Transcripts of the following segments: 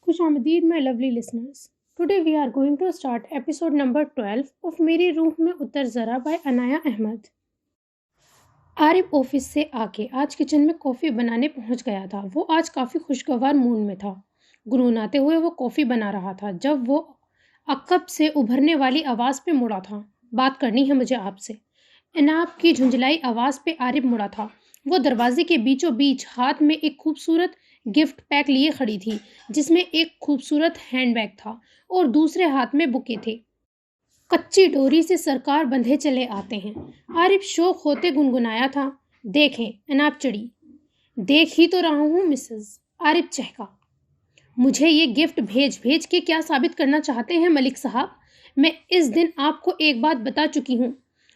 خوش آمدید my lovely listeners. Today we are going to start episode number 12 of میری روح میں اتر ذرا by انایا احمد. عارف آفس سے آکے آج کچن میں کافی بنانے پہنچ گیا تھا. وہ آج کافی خوشگوار مون میں تھا. گنگناتے ہوئے وہ کافی بنا رہا تھا جب وہ عقب سے ابھرنے والی آواز پہ مڑا تھا. بات کرنی ہے مجھے آپ سے. اناب کی جھنجھلائی آواز پہ عارف مڑا تھا. وہ دروازے کے بیچوں بیچ ہاتھ میں ایک خوبصورت گفٹ پیک لیے کھڑی تھی جس میں ایک خوبصورت ہینڈ بیگ تھا اور دوسرے ہاتھ میں بکے تھے. کچی ڈوری سے سرکار بندھے چلے آتے ہیں. عارف شوق ہوتے گنگنایا تھا. دیکھیں اناب چڑی. دیکھ ہی تو رہا ہوں مسز. عارف چہکا. مجھے یہ گفٹ بھیج کے کیا ثابت کرنا چاہتے ہیں ملک صاحب؟ میں اس دن آپ کو ایک بات بتا چکی ہوں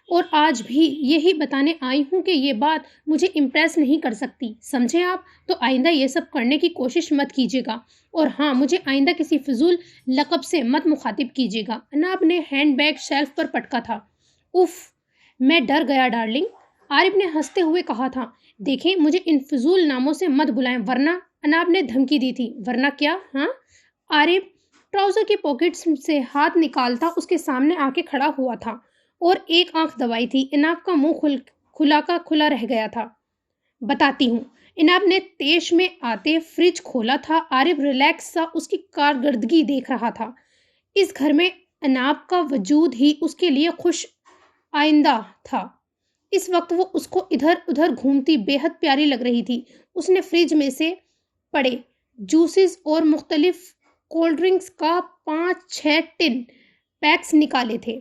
اور آج بھی یہی بتانے آئی ہوں کہ یہ بات مجھے امپریس نہیں کر سکتی. سمجھیں آپ؟ تو آئندہ یہ سب کرنے کی کوشش مت کیجیے گا. اور ہاں، مجھے آئندہ کسی فضول لقب سے مت مخاطب کیجیے گا. اناب نے ہینڈ بیگ شیلف پر پٹکا تھا. اف، میں ڈر گیا ڈارلنگ. عارف نے ہنستے ہوئے کہا تھا. دیکھیں مجھے ان فضول ناموں سے مت بلائیں ورنہ. اناب نے دھمکی دی تھی. ورنہ کیا؟ ہاں؟ عارف ٹراؤزر کی پاکٹ سے ہاتھ نکالتا اس کے سامنے آ کے کھڑا ہوا تھا اور ایک آنکھ دبائی تھی. اناب کا منہ کھلا کا کھلا رہ گیا تھا. بتاتی ہوں. اناب نے تیش میں آتے فریج کھولا تھا. عارف ریلیکس سا اس کی کارکردگی دیکھ رہا تھا. اس گھر میں اناب کا وجود ہی اس کے لیے خوش آئندہ تھا. اس وقت وہ اس کو ادھر ادھر گھومتی بے حد پیاری لگ رہی تھی. اس نے فریج میں سے پڑے جوسز اور مختلف کولڈ ڈرنکس کا 5-6 ٹن پیکس نکالے تھے.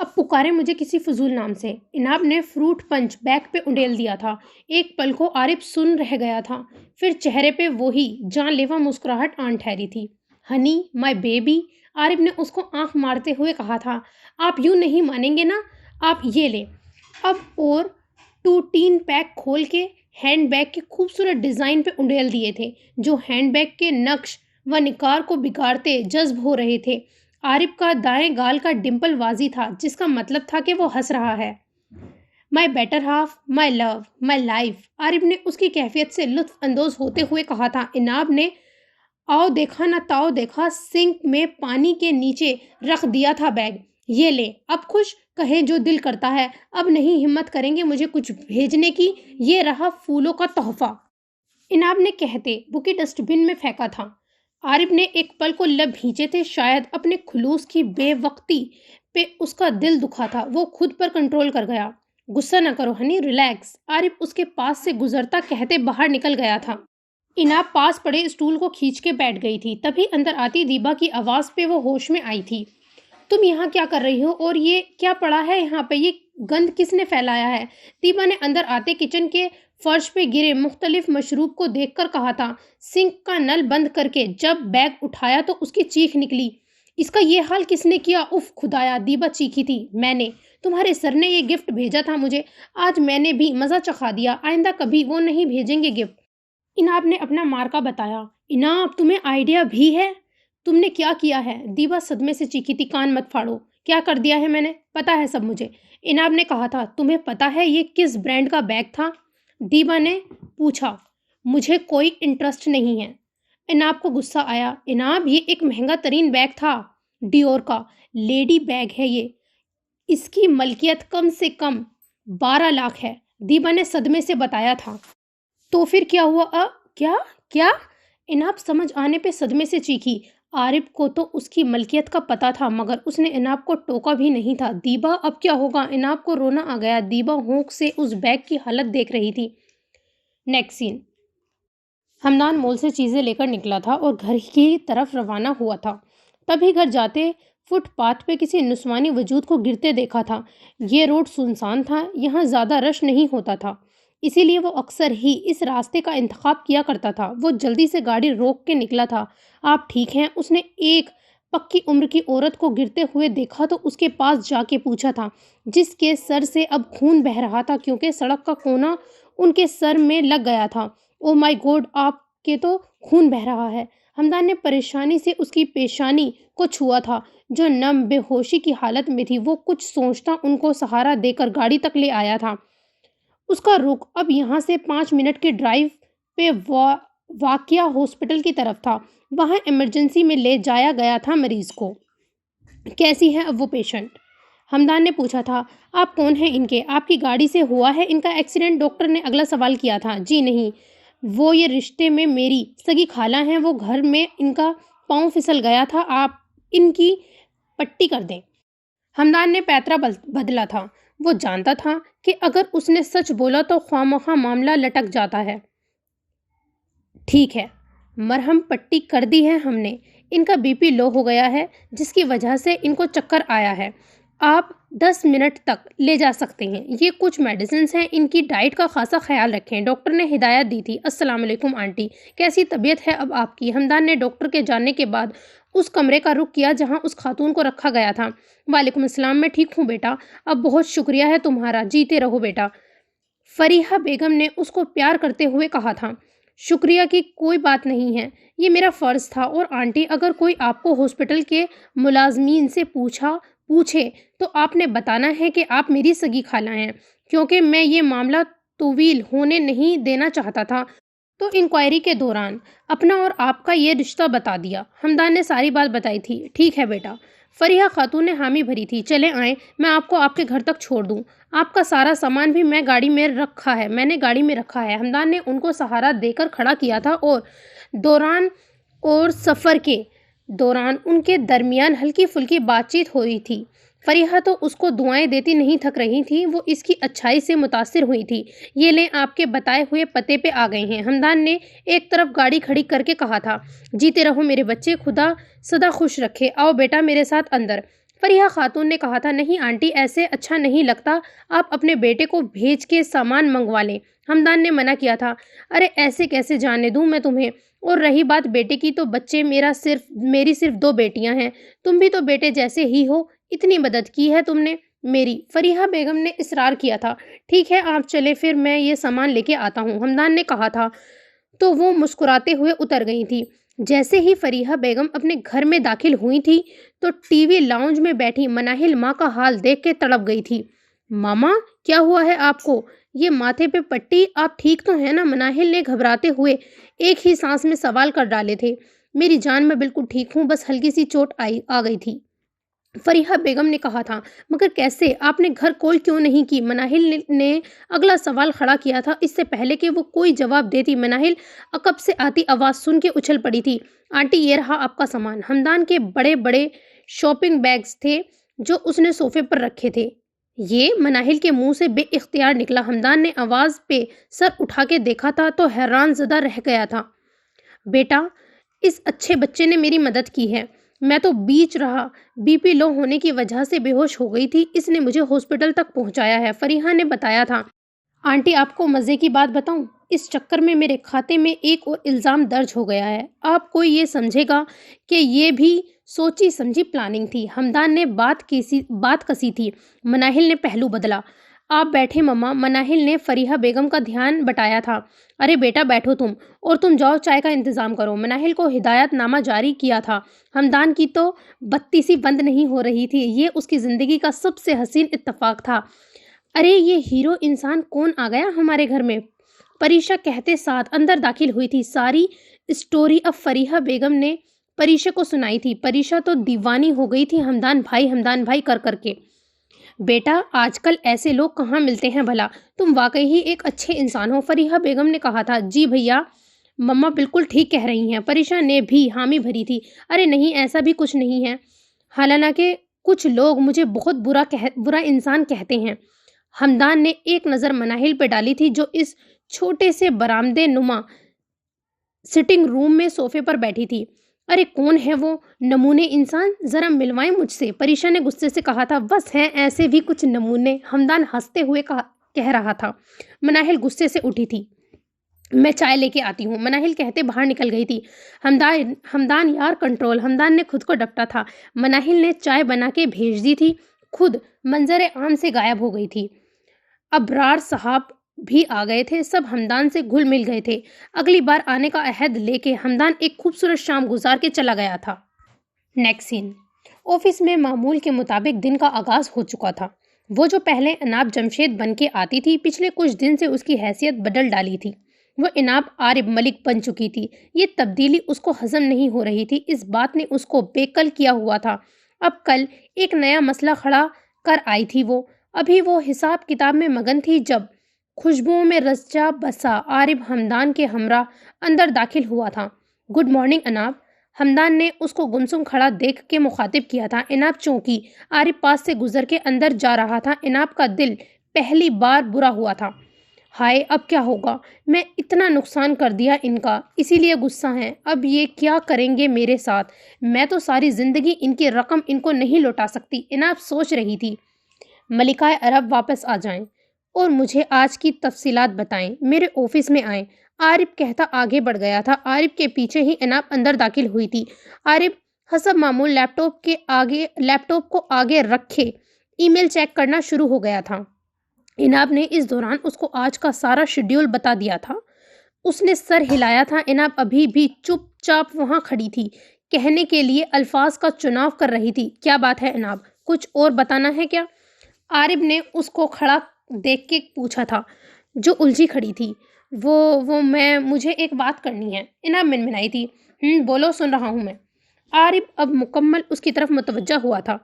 اب پکارے مجھے کسی فضول نام سے. اناب نے فروٹ پنچ بیگ پہ انڈیل دیا تھا. ایک پل کو عارف سن رہ گیا تھا. پھر چہرے پہ وہی جان لیوا مسکراہٹ آن ٹھہری تھی. ہنی مائی بیبی. عارف نے اس کو آنکھ مارتے ہوئے کہا تھا. آپ یوں نہیں مانیں گے نا. آپ یہ لیں. اب اور 2 ٹین پیک کھول کے ہینڈ بیگ کے خوبصورت ڈیزائن پہ انڈیل دیے تھے جو ہینڈ بیگ کے نقش و نگار کو بگاڑتے جذب ہو رہے تھے. عارف کا دائیں گال کا ڈمپل واضح تھا جس کا مطلب تھا کہ وہ ہنس رہا ہے. My better half, my love, my life. Arif نے اس کی کیفیت سے لطف اندوز ہوتے ہوئے کہا تھا. اناب نے آؤ دیکھا نہ تاؤ دیکھا سنک میں پانی کے نیچے رکھ دیا تھا بیگ. یہ لے. اب خوش کہیں جو دل کرتا ہے. اب نہیں ہمت کریں گے مجھے کچھ بھیجنے کی. یہ رہا پھولوں کا تحفہ. اناب نے کہتے بکے ڈسٹ بن میں پھینکا تھا. عارف نے ایک پل کو لب بھینچے تھے. شاید اپنے خلوص کی بے وقتی پہ اس کا دل دکھا تھا. وہ خود پر کنٹرول کر گیا. غصہ نہ کرو ہنی، ریلیکس. عارف اس کے پاس سے گزرتا کہتے باہر نکل گیا تھا. اناب پاس پڑے اسٹول کو کھینچ کے بیٹھ گئی تھی. تبھی اندر آتی دیبا کی آواز پہ وہ ہوش میں آئی تھی. تم یہاں کیا کر رہی ہو اور یہ کیا پڑا ہے یہاں پہ؟ یہ گند کس نے پھیلایا ہے؟ دیبا نے اندر آتے کچن کے فرش پہ گرے مختلف مشروب کو دیکھ کر کہا تھا. سنک کا نل بند کر کے جب بیگ اٹھایا تو اس کی چیخ نکلی. اس کا یہ حال کس نے کیا؟ اف خدایا. دیبا چیخی تھی. میں نے. تمہارے سر نے یہ گفٹ بھیجا تھا مجھے. آج میں نے بھی مزہ چکھا دیا. آئندہ کبھی وہ نہیں بھیجیں گے گفٹ. اناب نے اپنا مارکا بتایا. اناب تمہیں آئیڈیا بھی ہے؟ تم نے کیا کیا ہے؟ دیبا صدمے سے چیخی تھی. کان مت پھاڑو. کیا کر دیا ہے میں نے؟ پتا ہے سب مجھے. اناب نے کہا تھا. تمہیں پتا ہے یہ کس برانڈ کا بیگ تھا؟ دیبا نے پوچھا. مجھے کوئی انٹرسٹ نہیں ہے. اناب کو غصہ آیا. اناب یہ ایک مہنگا ترین بیگ تھا. ڈیور کا لیڈی بیگ ہے یہ. اس کی ملکیت کم سے کم 12 لاکھ ہے. دیبا نے صدمے سے بتایا تھا. تو پھر کیا ہوا؟ کیا؟ اناب سمجھ آنے پہ صدمے سے چیخی. عارف کو تو اس کی ملکیت کا پتا تھا مگر اس نے اناب کو ٹوکا بھی نہیں تھا. دیبا اب کیا ہوگا؟ اناب کو رونا آ گیا. دیبا ہونک سے اس بیگ کی حالت دیکھ رہی تھی. نیکسٹ سین. ہمدان مول سے چیزیں لے کر نکلا تھا اور گھر کی طرف روانہ ہوا تھا. تبھی گھر جاتے فٹ پاتھ پہ کسی نسوانی وجود کو گرتے دیکھا تھا. یہ روڈ سنسان تھا. یہاں زیادہ رش نہیں ہوتا تھا. اسی لیے وہ اکثر ہی اس راستے کا انتخاب کیا کرتا تھا. وہ جلدی سے گاڑی روک کے نکلا تھا. آپ ٹھیک ہیں؟ اس نے ایک پکی عمر کی عورت کو گرتے ہوئے دیکھا تو اس کے پاس جا کے پوچھا تھا جس کے سر سے اب خون بہہ رہا تھا کیونکہ سڑک کا کونا ان کے سر میں لگ گیا تھا. او مائی گوڈ، آپ کے تو خون بہہ رہا ہے. ہمدان نے پریشانی سے اس کی پیشانی کو چھوا تھا جو نم بے ہوشی کی حالت میں تھی. وہ کچھ سوچتا ان کو سہارا دے کر گاڑی تک لے آیا تھا. اس کا رخ اب یہاں سے 5 منٹ کے ڈرائیو پہ واقعہ ہاسپٹل کی طرف تھا، وہاں ایمرجنسی میں لے جایا گیا تھا مریض کو۔ کیسی ہے اب وہ پیشنٹ؟ ہمدان نے پوچھا تھا۔ آپ کون ہیں ان کے؟ آپ کی گاڑی سے ہوا ہے ان کا ایکسیڈنٹ؟ ڈاکٹر نے اگلا سوال کیا تھا۔ جی نہیں، وہ یہ رشتے میں میری سگی خالہ ہیں، وہ گھر میں ان کا پاؤں پھسل گیا تھا، آپ ان کی پٹی کر دیں۔ ہمدان نے پیترا بدلا تھا، وہ جانتا تھا کہ اگر اس نے سچ بولا تو خواہ معاملہ لٹک جاتا ہے۔ ٹھیک ہے، مرہم پٹی کر دی ہے ہم نے، ان کا بی پی لو ہو گیا ہے جس کی وجہ سے ان کو چکر آیا ہے، آپ 10 منٹ تک لے جا سکتے ہیں، یہ کچھ میڈیسنز ہیں، ان کی ڈائٹ کا خاصا خیال رکھیں، ڈاکٹر نے ہدایت دی تھی۔ السلام علیکم آنٹی، کیسی طبیعت ہے اب آپ کی؟ ہمدان نے ڈاکٹر کے جانے کے بعد اس کمرے کا رخ کیا جہاں اس خاتون کو رکھا گیا تھا۔ وعلیکم السلام، میں ٹھیک ہوں بیٹا، اب بہت شکریہ ہے تمہارا، جیتے رہو بیٹا، فریحہ بیگم نے اس کو پیار کرتے ہوئے کہا تھا۔ شکریہ کی کوئی بات نہیں ہے، یہ میرا فرض تھا، اور آنٹی اگر کوئی آپ کو ہاسپٹل کے ملازمین سے پوچھے تو آپ نے بتانا ہے کہ آپ میری سگی خالہ ہیں، کیونکہ میں یہ معاملہ طویل ہونے نہیں دینا چاہتا تھا، تو انکوائری کے دوران اپنا اور آپ کا یہ رشتہ بتا دیا۔ ہمدان نے ساری بات بتائی تھی۔ ٹھیک ہے بیٹا، فریحہ خاتون نے حامی بھری تھی۔ چلے آئیں، میں آپ کو آپ کے گھر تک چھوڑ دوں، آپ کا سارا سامان بھی میں نے گاڑی میں رکھا ہے۔ ہمدان نے ان کو سہارا دے کر کھڑا کیا تھا اور سفر کے دوران ان کے درمیان ہلکی پھلکی بات چیت ہوئی تھی۔ فریحہ تو اس کو دعائیں دیتی نہیں تھک رہی تھی، وہ اس کی اچھائی سے متاثر ہوئی تھی۔ یہ لیں، آپ کے بتائے ہوئے پتے پہ آ گئے ہیں، ہمدان نے ایک طرف گاڑی کھڑی کر کے کہا تھا۔ جیتے رہو میرے بچے، خدا سدا خوش رکھے، آؤ بیٹا میرے ساتھ اندر۔ فریحہ خاتون نے کہا تھا۔ نہیں آنٹی، ایسے اچھا نہیں لگتا، آپ اپنے بیٹے کو بھیج کے سامان منگوا لیں، ہمدان نے منع کیا تھا۔ ارے ایسے کیسے جانے دوں میں تمہیں، اور رہی بات بیٹے کی تو بچے میری صرف 2 بیٹیاں ہیں، تم بھی تو بیٹے جیسے ہی ہو، اتنی مدد کی ہے تم نے میری، فریحہ بیگم نے اصرار کیا تھا۔ ٹھیک ہے آپ چلے، پھر میں یہ سامان لے کے آتا ہوں، ہمدان نے کہا تھا، تو وہ مسکراتے ہوئے اتر گئی تھی۔ جیسے ہی فریحہ بیگم اپنے گھر میں داخل ہوئی تھی تو ٹی وی لاؤنج میں بیٹھی مناہل ماں کا حال دیکھ کے تڑپ گئی تھی۔ ماما کیا ہوا ہے آپ کو؟ یہ ماتھے پہ پٹی، آپ ٹھیک تو ہیں نا؟ مناہل نے گھبراتے ہوئے ایک ہی سانس میں سوال کر ڈالے تھے۔ میری جان، میں بالکل ٹھیک ہوں، بس ہلکی سی چوٹ آ گئی تھی، فریحہ بیگم نے کہا تھا۔ مگر کیسے؟ آپ نے گھر کال کیوں نہیں کی؟ مناہل نے اگلا سوال کھڑا کیا تھا۔ اس سے پہلے کہ وہ کوئی جواب دیتی، مناہل عقب سے آتی آواز سن کے اچھل پڑی تھی۔ آنٹی یہ رہا آپ کا سامان۔ ہمدان کے بڑے بڑے شاپنگ بیگز تھے جو اس نے صوفے پر رکھے تھے۔ یہ مناہل کے منہ سے بے اختیار نکلا۔ ہمدان نے آواز پہ سر اٹھا کے دیکھا تھا تو حیران زدہ رہ گیا تھا۔ بیٹا، اس اچھے بچے نے میری مدد کی ہے، میں تو بیچ رہا بی پی لو ہونے کی وجہ سے بے ہوش ہو گئی تھی، اس نے مجھے ہاسپٹل تک پہنچایا ہے، فریحہ نے بتایا تھا۔ آنٹی آپ کو مزے کی بات بتاؤں؟ اس چکر میں میرے کھاتے میں ایک اور الزام درج ہو گیا ہے، آپ کو یہ سمجھے گا کہ یہ بھی سوچی سمجھی پلاننگ تھی۔ ہمدان نے بات کسی تھی، مناہل نے پہلو بدلا۔ آپ بیٹھے مما، مناہل نے فریحہ بیگم کا دھیان بٹایا تھا۔ ارے بیٹا بیٹھو تم، اور تم جاؤ چائے کا انتظام کرو، مناہل کو ہدایت نامہ جاری کیا تھا۔ ہمدان کی تو بتی سی بند نہیں ہو رہی تھی، یہ اس کی زندگی کا سب سے حسین اتفاق تھا۔ ارے یہ ہیرو انسان کون آ گیا ہمارے گھر میں؟ پریشہ کہتے ساتھ اندر داخل ہوئی تھی۔ ساری اسٹوری اب فریحہ بیگم نے پریشہ کو سنائی تھی۔ پریشہ تو دیوانی ہو گئی تھی ہمدان بھائی کر کر کے۔ بیٹا آج کل ایسے لوگ کہاں ملتے ہیں بھلا، تم واقعی ہی ایک اچھے انسان ہو، فریحہ بیگم نے کہا تھا۔ جی بھیا، مما بالکل ٹھیک کہہ رہی ہیں، پریشہ نے بھی حامی بھری تھی۔ ارے نہیں، ایسا بھی کچھ نہیں ہے، حالانکہ کچھ لوگ مجھے بہت برا انسان کہتے ہیں۔ ہمدان نے ایک نظر مناہل پہ ڈالی تھی جو اس چھوٹے سے برآمدے نما سٹنگ روم میں صوفے پر بیٹھی تھی۔ ارے کون ہے وہ نمونے انسان، ذرا ملوائیں مجھ سے، پریشہ نے غصے سے کہا تھا۔ بس ہیں ایسے بھی کچھ نمونے، ہمدان ہنستے ہوئے کہہ رہا تھا۔ مناہل غصے سے اٹھی تھی۔ میں چائے لے کے آتی ہوں، مناہل کہتے باہر نکل گئی تھی۔ ہمدان یار کنٹرول، ہمدان نے خود کو ڈپٹا تھا۔ مناہل نے چائے بنا کے بھیج دی تھی، خود منظر عام سے غائب ہو گئی تھی۔ ابرار صاحب بھی آ گئے تھے، سب ہمدان سے گھل مل گئے تھے۔ اگلی بار آنے کا عہد لے کے ہمدان ایک خوبصورت شام گزار کے چلا گیا تھا۔ نیکسٹ سین، آفس میں معمول کے مطابق دن کا آغاز ہو چکا تھا۔ وہ جو پہلے اناب جمشید بن کے آتی تھی، پچھلے کچھ دن سے اس کی حیثیت بدل ڈالی تھی۔ وہ اناب عارب ملک بن چکی تھی۔ یہ تبدیلی اس کو ہضم نہیں ہو رہی تھی۔ اس بات نے اس کو بےقل کیا ہوا تھا۔ اب کل ایک نیا مسئلہ کھڑا کر آئی تھی وہ۔ ابھی وہ حساب کتاب میں مگن تھی جب خوشبوؤں میں رچا بسا عارب ہمدان کے ہمراہ اندر داخل ہوا تھا۔ گڈ مارننگ اناب، ہمدان نے اس کو گمسم کھڑا دیکھ کے مخاطب کیا تھا۔ اناب چونکی۔ عارب پاس سے گزر کے اندر جا رہا تھا۔ اناب کا دل پہلی بار برا ہوا تھا۔ ہائے، اب کیا ہوگا؟ میں اتنا نقصان کر دیا ان کا، اسی لیے غصہ ہیں۔ اب یہ کیا کریں گے میرے ساتھ؟ میں تو ساری زندگی ان کی رقم ان کو نہیں لوٹا سکتی۔ اناب سوچ رہی تھی ملکہ عرب واپس آ جائیں اور مجھے آج کی تفصیلات بتائیں، میرے آفس میں آئیں۔ عارب کہتا آگے بڑھ گیا تھا۔ عارب کے پیچھے ہی اناب اندر داخل ہوئی تھی۔ عارب حسب معمول لیپ ٹاپ کو آگے رکھے ای میل چیک کرنا شروع ہو گیا تھا۔ اناب نے اس دوران اس کو آج کا سارا شیڈیول بتا دیا تھا۔ اس نے سر ہلایا تھا۔ اناب ابھی بھی چپ چاپ وہاں کھڑی تھی، کہنے کے لیے الفاظ کا چناؤ کر رہی تھی۔ کیا بات ہے اناب، کچھ اور بتانا ہے کیا؟ عارب نے اس کو کھڑا دیکھ کے پوچھا تھا، جو الجھی کھڑی تھی۔ مجھے ایک بات کرنی ہے۔ اناب منمنائی تھی۔ بولو، سن رہا ہوں میں۔ عارب اب مکمل اس کی طرف متوجہ ہوا تھا۔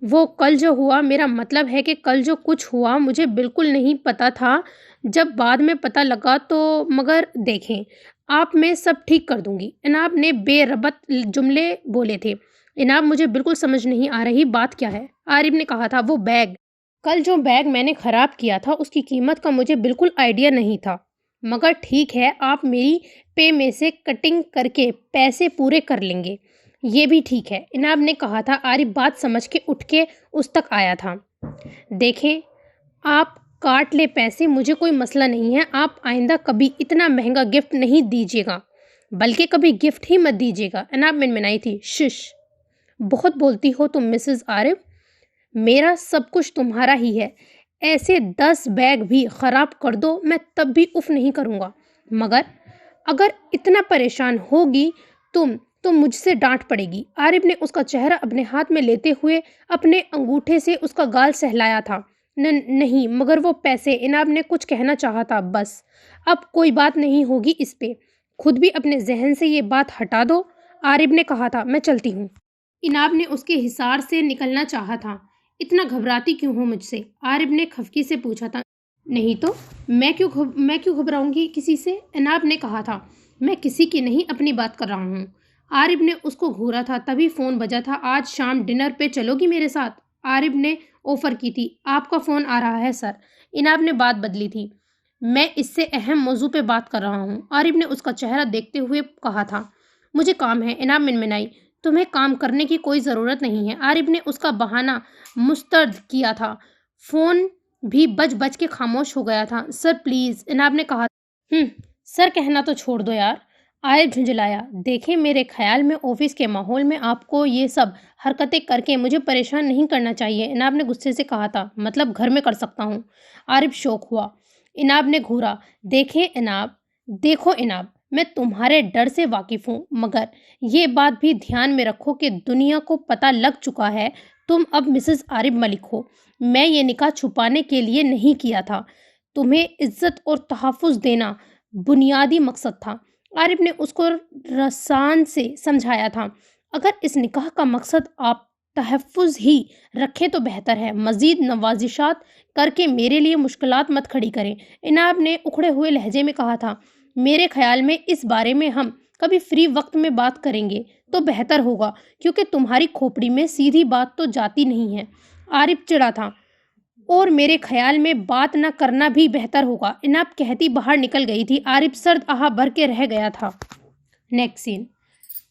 وہ کل جو ہوا، میرا مطلب ہے کہ کل جو کچھ ہوا مجھے بالکل نہیں پتا تھا، جب بعد میں پتا لگا تو، مگر دیکھیں آپ، میں سب ٹھیک کر دوں گی۔ اناب نے بے ربط جملے بولے تھے۔ اناب، مجھے بالکل سمجھ نہیں آ رہی، بات کیا ہے؟ عارب نے کہا تھا، وہ بیگ، کل جو بیگ میں نے خراب کیا تھا اس کی قیمت کا مجھے بالکل آئیڈیا نہیں تھا، مگر ٹھیک ہے، آپ میری پے میں سے کٹنگ کر کے پیسے پورے کر لیں گے، یہ بھی ٹھیک ہے، اناب نے کہا تھا۔ عارب بات سمجھ کے اٹھ کے اس تک آیا تھا۔ دیکھیں، آپ کاٹ لے پیسے، مجھے کوئی مسئلہ نہیں ہے، آپ آئندہ کبھی اتنا مہنگا گفٹ نہیں دیجیے گا، بلکہ کبھی گفٹ ہی مت دیجیے گا۔ اناب منمنائی تھی۔ شش، بہت بولتی ہو تم مسز عارب، میرا سب کچھ تمہارا ہی ہے، ایسے 10 بیگ بھی خراب کر دو میں تب بھی اف نہیں کروں گا، مگر اگر اتنا پریشان ہوگی تم تو مجھ سے ڈانٹ پڑے گی۔ عارب نے اس کا چہرہ اپنے ہاتھ میں لیتے ہوئے اپنے انگوٹھے سے اس کا گال سہلایا تھا۔ نہیں، مگر وہ پیسے، اناب نے کچھ کہنا چاہا تھا، بس اب کوئی بات نہیں ہوگی اس پہ، خود بھی اپنے ذہن سے یہ بات ہٹا دو۔ عارب نے کہا تھا، میں چلتی ہوں۔ اناب نے اس کے حصار سے نکلنا چاہا تھا۔ اتنا گھبراتی کیوں ہو مجھ سے؟ عارب نے خفگی سے پوچھا تھا۔ نہیں تو میں کیوں گھبراؤں گی کسی سے؟ اناب نے کہا تھا۔ میں کسی کی نہیں، اپنی بات کر رہا ہوں۔ عارب نے اس کو گھورا تھا، تبھی فون بجا تھا۔ آج شام ڈنر پہ چلو گی میرے ساتھ؟ عارب نے آفر کی تھی۔ آپ کا فون آ رہا ہے سر۔ اناب نے بات بدلی تھی۔ میں اس سے اہم موضوع پہ بات کر رہا ہوں، عارب نے اس کا چہرہ دیکھتے ہوئے کہا تھا۔ مجھے کام ہے، اناب منمنائی۔ تمہیں کام کرنے کی کوئی ضرورت نہیں ہے، عارب نے اس کا بہانہ مسترد کیا تھا۔ فون بھی بج بج کے خاموش ہو گیا تھا۔ سر پلیز، اناب نے کہا۔ سر کہنا تو چھوڑ دو یار، عارب جھنجھلایا۔ دیکھیں، میرے خیال میں آفس کے ماحول میں آپ کو یہ سب حرکتیں کر کے مجھے پریشان نہیں کرنا چاہیے، اناب نے غصے سے کہا تھا۔ مطلب گھر میں کر سکتا ہوں؟ عارب شوق ہوا۔ اناب نے گھورا۔ دیکھو اناب، میں تمہارے ڈر سے واقف ہوں، مگر یہ بات بھی دھیان میں رکھو کہ دنیا کو پتہ لگ چکا ہے تم اب مسز عارب ملک ہو۔ میں یہ نکاح چھپانے کے لیے نہیں کیا تھا، تمہیں عزت اور تحفظ دینا بنیادی مقصد تھا۔ عارب نے اس کو رسان سے سمجھایا تھا۔ اگر اس نکاح کا مقصد آپ تحفظ ہی رکھیں تو بہتر ہے، مزید نوازشات کر کے میرے لیے مشکلات مت کھڑی کریں، اناب نے اکھڑے ہوئے لہجے میں کہا تھا۔ میرے خیال میں اس بارے میں ہم کبھی فری وقت میں بات کریں گے تو بہتر ہوگا، کیونکہ تمہاری کھوپڑی میں سیدھی بات تو جاتی نہیں ہے، عارب چڑھا تھا۔ اور میرے خیال میں بات نہ کرنا بھی بہتر ہوگا، اناب کہتی باہر نکل گئی تھی۔ عارب سرد آہ بھر کے رہ گیا تھا۔ نیکسٹ سین۔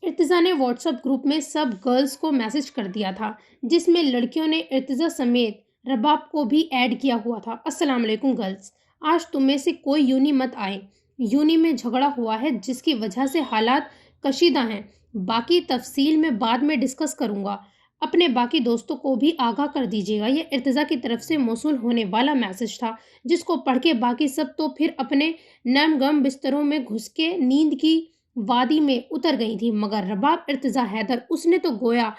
ارتضیٰ نے واٹس ایپ گروپ میں سب گرلز کو میسج کر دیا تھا، جس میں لڑکیوں نے ارتضیٰ سمیت رباب کو بھی ایڈ کیا ہوا تھا۔ السلام علیکم گرلز، آج تم میں سے کوئی یونی مت آئے، یونی میں جھگڑا ہوا ہے جس کی وجہ سے حالات کشیدہ ہیں، باقی تفصیل میں بعد میں ڈسکس کروں گا، اپنے باقی دوستوں کو بھی آگاہ کر دیجیے گا۔ یہ ارتضیٰ کی طرف سے موصول ہونے والا میسج تھا، جس کو پڑھ کے باقی سب تو پھر اپنے نم گم بستروں میں گھس کے نیند کی وادی میں اتر گئی تھی، مگر رباب ارتضیٰ حیدر، اس نے تو گویا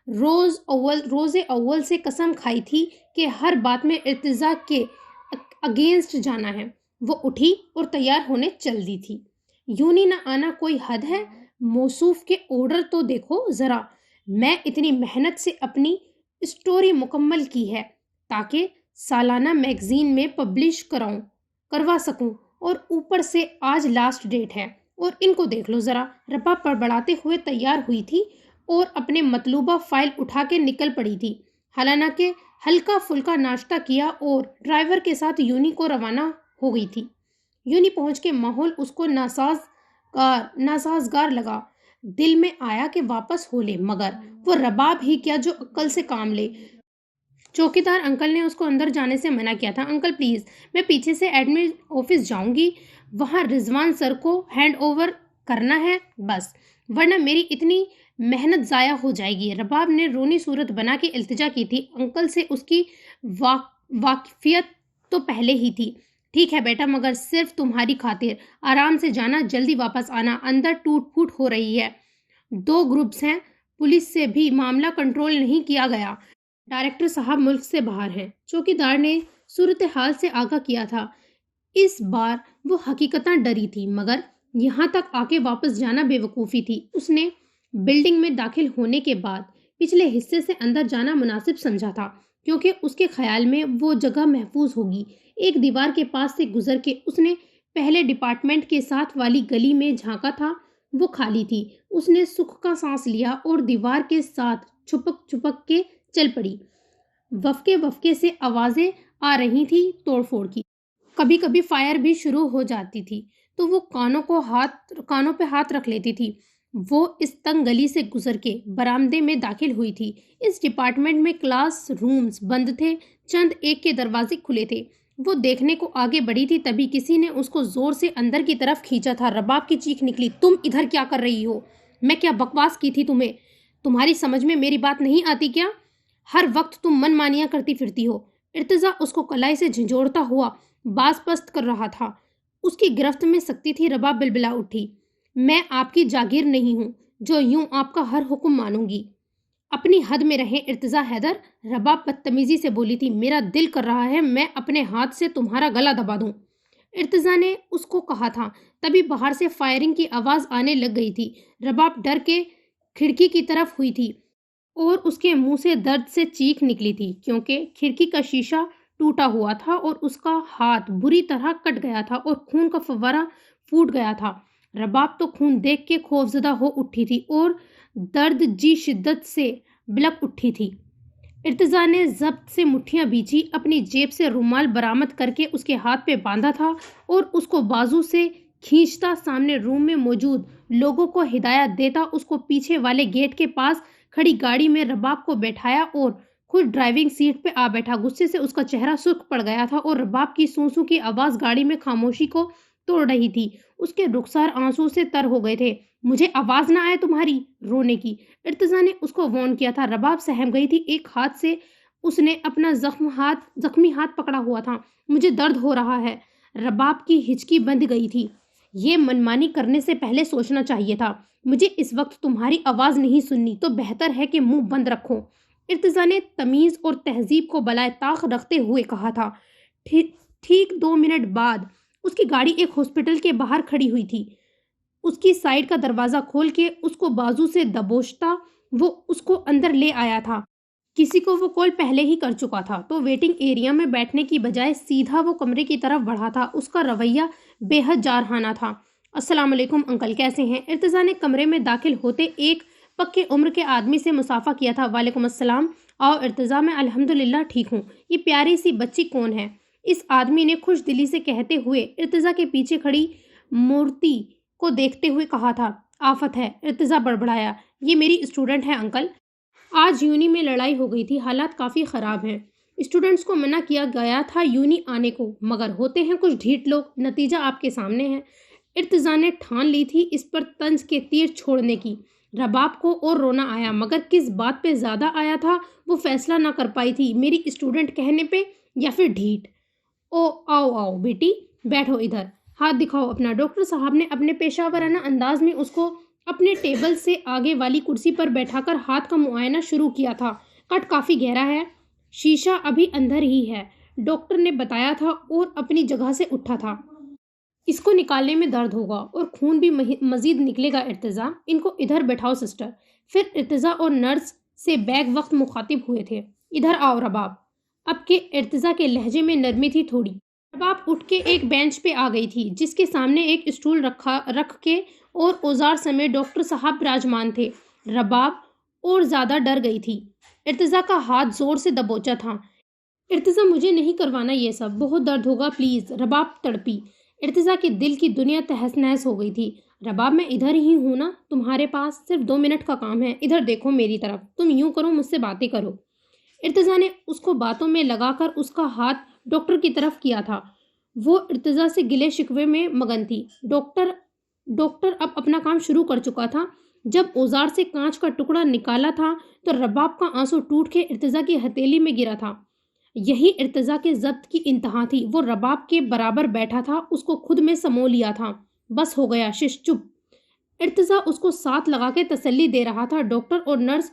روز اول سے قسم کھائی تھی کہ ہر بات میں ارتضیٰ کے اگینسٹ جانا ہے۔ وہ اٹھی اور تیار ہونے چل دی تھی۔ یوں نہ آنا کوئی حد ہے؟ موصوف کے آرڈر تو دیکھو ذرا۔ میں اتنی محنت سے اپنی اسٹوری مکمل کی ہے تاکہ سالانہ میگزین میں پبلش کروا سکوں، اور اوپر سے آج لاسٹ ڈیٹ ہے، اور ان کو دیکھ لو ذرا۔ رباب بڑبڑاتے ہوئے تیار ہوئی تھی اور اپنے مطلوبہ فائل اٹھا کے نکل پڑی تھی۔ حالانکہ ہلکا پھلکا ناشتہ کیا اور ڈرائیور کے ساتھ یونی کو روانہ ہو گئی تھی۔ یونی پہنچ کے ماحول اس کو ناسازگار لگا۔ دل میں آیا کہ واپس ہو لے، مگر وہ رباب ہی کیا جو عقل سے کام لے۔ چوکیدار انکل نے اس کو اندر جانے سے منع کیا تھا۔ انکل پلیز، میں پیچھے سے ایڈمن آفس جاؤں گی، وہاں رضوان سر کو ہینڈ اوور کرنا ہے بس، ورنہ میری اتنی محنت ضائع ہو جائے گی۔ رباب نے رونی صورت بنا کے التجا کی تھی۔ انکل سے اس کی واقفیت تو پہلے ہی تھی۔ ٹھیک ہے بیٹا، مگر صرف تمہاری خاطر آرام سے جانا، جلدی واپس آنا، اندر ٹوٹ پھوٹ ہو رہی ہے، 2 گروپس ہیں، پولیس سے بھی معاملہ کنٹرول نہیں کیا گیا، ڈائریکٹر صاحب ملک سے باہر ہیں۔ چوکیدار نے صورتحال سے آگاہ کیا تھا۔ اس بار وہ حقیقتاً ڈری تھی، مگر یہاں تک آ کے واپس جانا بے وقوفی تھی۔ اس نے بلڈنگ میں داخل ہونے کے بعد پچھلے حصے سے اندر جانا مناسب سمجھا تھا، کیونکہ اس کے خیال میں وہ جگہ محفوظ ہوگی۔ ایک دیوار کے پاس سے گزر کے اس نے پہلے ڈپارٹمنٹ کے ساتھ والی گلی میں جھانکا تھا، وہ خالی تھی۔ اس نے سکھ کا سانس لیا اور دیوار کے ساتھ چھپک کے چل پڑی۔ وفکے سے آوازیں آ رہی تھی توڑ پھوڑ کی، کبھی کبھی فائر بھی شروع ہو جاتی تھی تو وہ کانوں پہ ہاتھ رکھ لیتی تھی۔ وہ اس تنگ گلی سے گزر کے برآمدے میں داخل ہوئی تھی۔ اس ڈپارٹمنٹ میں کلاس رومز بند تھے، چند ایک کے دروازے کھلے تھے۔ وہ دیکھنے کو آگے بڑھی تھی، تبھی کسی نے اس کو زور سے اندر کی طرف کھینچا تھا۔ رباب کی چیخ نکلی، تم ادھر کیا کر رہی ہو؟ میں کیا بکواس کی تھی تمہیں؟ تمہاری سمجھ میں میری بات نہیں آتی کیا؟ ہر وقت تم من مانیاں کرتی پھرتی ہو۔ ارتضیٰ اس کو کلائی سے جھنجھوڑتا ہوا باز پست کر رہا تھا۔ اس کی گرفت میں سکتی تھی۔ رباب بلبلا اٹھی، میں آپ کی جاگیر نہیں ہوں جو یوں آپ کا ہر حکم مانوں گی۔ اپنی حد میں رہیں ارتضیٰ حیدر، رباب بدتمیزی سے بولی تھی۔ میرا دل کر رہا ہے میں اپنے ہاتھ سے تمہارا گلا دبا دوں، ارتضیٰ نے اس کو کہا تھا۔ تبھی باہر سے فائرنگ کی آواز آنے لگ گئی تھی۔ رباب ڈر کے کھڑکی کی طرف ہوئی تھی اور اس کے منہ سے درد سے چیخ نکلی تھی، کیونکہ کھڑکی کا شیشہ ٹوٹا ہوا تھا اور اس کا ہاتھ بری طرح کٹ گیا تھا اور خون کا فوارہ پھوٹ گیا تھا۔ رباب تو خون دیکھ کے خوفزدہ ہو اٹھی تھی اور درد جی شدت سے بلک اٹھی تھی۔ ارتضیٰ نے ضبط سے مٹھیاں بیچھی، اپنی جیب سے رومال برآمد کر کے اس کے ہاتھ پہ باندھا تھا اور اس کو بازو سے کھینچتا سامنے روم میں موجود لوگوں کو ہدایت دیتا اس کو پیچھے والے گیٹ کے پاس کھڑی گاڑی میں رباب کو بیٹھایا اور خود ڈرائیونگ سیٹ پہ آ بیٹھا۔ غصے سے اس کا چہرہ سرخ پڑ گیا تھا اور رباب کی سوں کی آواز گاڑی میں خاموشی کو توڑ رہی تھی۔ اس کے رخسار آنسو سے تر ہو گئے تھے۔ مجھے آواز نہ آئے تمہاری رونے کی، ارتضیٰ نے اس کو وارن کیا تھا۔ رباب سہم گئی تھی، ایک ہاتھ سے اس نے اپنا زخمی ہاتھ پکڑا ہوا تھا۔ مجھے درد ہو رہا ہے۔ رباب کی ہچکی بندھ گئی تھی۔ یہ منمانی کرنے سے پہلے سوچنا چاہیے تھا۔ مجھے اس وقت تمہاری آواز نہیں سننی، تو بہتر ہے کہ منہ بند رکھو، ارتضیٰ نے تمیز اور تہذیب کو بالائے طاق رکھتے ہوئے کہا تھا۔ ٹھیک 2 منٹ بعد اس کی گاڑی ایک ہاسپٹل کے باہر کھڑی ہوئی تھی۔ اس کی سائیڈ کا دروازہ کھول کے اس کو بازو سے دبوچتا وہ اس کو اندر لے آیا تھا۔ کسی کو وہ کال پہلے ہی کر چکا تھا، تو ویٹنگ ایریا میں بیٹھنے کی بجائے سیدھا وہ کمرے کی طرف بڑھا تھا۔ اس کا رویہ بے حد جارحانہ تھا۔ السلام علیکم انکل، کیسے ہیں؟ ارتضیٰ نے کمرے میں داخل ہوتے ایک پکے عمر کے آدمی سے مصافحہ کیا تھا۔ وعلیکم السلام، آؤ ارتضیٰ، میں الحمدللہ ٹھیک ہوں۔ یہ پیاری سی بچی کون ہے؟ اس آدمی نے خوش دلی سے کہتے ہوئے ارتضیٰ کے پیچھے کھڑی مورتی کو دیکھتے ہوئے کہا تھا۔ آفت ہے، ارتضیٰ بڑبڑایا، یہ میری اسٹوڈنٹ ہے انکل۔ آج یونی میں لڑائی ہو گئی تھی، حالات کافی خراب ہیں۔ اسٹوڈنٹس کو منع کیا گیا تھا یونی آنے کو، مگر ہوتے ہیں کچھ ڈھیٹ لوگ، نتیجہ آپ کے سامنے ہے۔ ارتضیٰ نے ٹھان لی تھی اس پر طنز کے تیر چھوڑنے کی۔ رباب کو اور رونا آیا، مگر کس بات پہ زیادہ آیا تھا وہ فیصلہ نہ کر پائی تھی، میری اسٹوڈنٹ کہنے پہ یا پھر ڈھیٹ۔ آؤ بیٹی، بیٹھو ادھر، ہاتھ دکھاؤ اپنا۔ ڈاکٹر صاحب نے اپنے پیشہ ورانہ انداز میں اس کو اپنے ٹیبل سے آگے والی کرسی پر بیٹھا کر ہاتھ کا معائنہ شروع کیا تھا۔ کٹ کافی گہرا ہے، شیشہ ابھی اندر ہی ہے، ڈاکٹر نے بتایا تھا اور اپنی جگہ سے اٹھا تھا۔ اس کو نکالنے میں درد ہوگا اور خون بھی مزید نکلے گا۔ ارتضیٰ، ان کو ادھر بیٹھاؤ سسٹر۔ پھر ارتضیٰ اور نرس سے بیک وقت مخاطب ہوئے تھے۔ ادھر آؤ رباب۔ اب کے ارتضیٰ کے لہجے میں نرمی تھی تھوڑی۔ رباب اٹھ کے ایک بینچ پہ آ گئی تھی جس کے سامنے ایک اسٹول رکھ کے اور اوزار سمیت ڈاکٹر صاحب براجمان تھے۔ رباب اور زیادہ ڈر گئی تھی۔ ارتضیٰ کا ہاتھ زور سے دبوچا تھا۔ ارتضیٰ، مجھے نہیں کروانا یہ سب، بہت درد ہوگا پلیز۔ رباب تڑپی۔ ارتضیٰ کے دل کی دنیا تہس نہس ہو گئی تھی۔ رباب، میں ادھر ہی ہوں نا تمہارے پاس، صرف 2 منٹ کا کام ہے، ادھر دیکھو میری طرف، تم یوں کرو، مجھ سے باتیں کرو۔ ارتضیٰ نے اس کو باتوں میں لگا کر اس کا ہاتھ ڈاکٹر کی طرف کیا تھا۔ وہ ارتضیٰ سے گلے شکوے میں مگن تھی۔ ڈاکٹر اب اپنا کام شروع کر چکا تھا۔ جب اوزار سے کانچ کا ٹکڑا نکالا تھا تو رباب کا آنسو ٹوٹ کے ارتضیٰ کی ہتھیلی میں گرا تھا۔ یہی ارتضیٰ کے ضبط کی انتہا تھی۔ وہ رباب کے برابر بیٹھا تھا، اس کو خود میں سمو لیا تھا۔ بس ہو گیا، شش، چپ۔ ارتضیٰ اس کو ساتھ لگا کے تسلی دے رہا تھا۔ ڈاکٹر اور نرس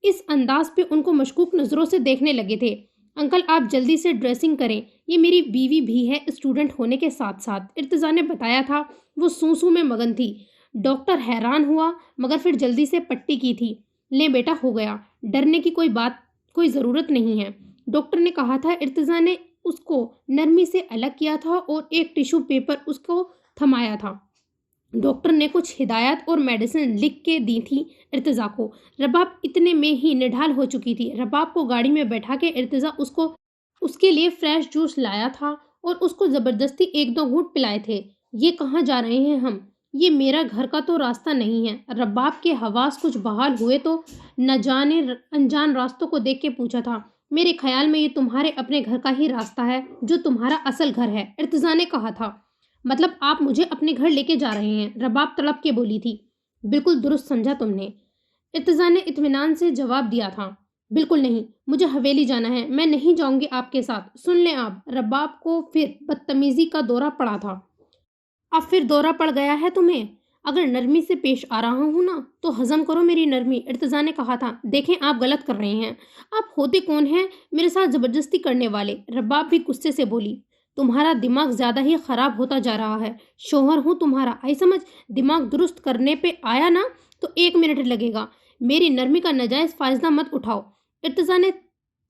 اس انداز پہ ان کو مشکوک نظروں سے دیکھنے لگے تھے۔ انکل، آپ جلدی سے ڈریسنگ کریں، یہ میری بیوی بھی ہے اسٹوڈنٹ ہونے کے ساتھ ساتھ، ارتضیٰ نے بتایا تھا۔ وہ سوں میں مگن تھی۔ ڈاکٹر حیران ہوا مگر پھر جلدی سے پٹی کی تھی۔ لیں بیٹا، ہو گیا، ڈرنے کی کوئی ضرورت نہیں ہے، ڈاکٹر نے کہا تھا۔ ارتضیٰ نے اس کو نرمی سے الگ کیا تھا اور ایک ٹیشو پیپر اس کو تھمایا تھا۔ ڈاکٹر نے کچھ ہدایات اور میڈیسن لکھ کے دی تھی ارتضیٰ کو۔ رباب اتنے میں ہی نڈھال ہو چکی تھی۔ رباب کو گاڑی میں بیٹھا کے ارتضیٰ اس کے لیے فریش جوس لایا تھا اور اس کو زبردستی 1-2 گھونٹ پلائے تھے۔ یہ کہاں جا رہے ہیں ہم؟ یہ میرا گھر کا تو راستہ نہیں ہے۔ رباب کے حواس کچھ بحال ہوئے تو نہ جانے انجان راستوں کو دیکھ کے پوچھا تھا۔ میرے خیال میں یہ تمہارے اپنے گھر کا ہی راستہ ہے جو تمہارا اصل گھر ہے، ارتضیٰ نے کہا تھا۔ مطلب آپ مجھے اپنے گھر لے کے جا رہے ہیں؟ رباب تڑپ کے بولی تھی۔ بالکل درست سمجھا تم نے، ارتضیٰ نے اطمینان سے جواب دیا تھا۔ بالکل نہیں، مجھے حویلی جانا ہے، میں نہیں جاؤں گی آپ کے ساتھ۔ سن لیں آپ، رباب کو پھر بدتمیزی کا دورہ پڑا تھا۔ اب پھر دورہ پڑ گیا ہے تمہیں؟ اگر نرمی سے پیش آ رہا ہوں نا تو ہضم کرو میری نرمی، ارتضیٰ نے کہا تھا۔ دیکھیں آپ غلط کر رہے ہیں، آپ ہوتے کون ہیں میرے ساتھ زبردستی کرنے والے؟ رباب بھی غصے سے بولی۔ تمہارا دماغ زیادہ ہی خراب ہوتا جا رہا ہے، شوہر ہوں تمہارا، آئی سمجھ؟ دماغ درست کرنے پہ آیا نا تو 1 منٹ لگے گا۔ میری نرمی کا ناجائز فائدہ مت اٹھاؤ، ارتضیٰ نے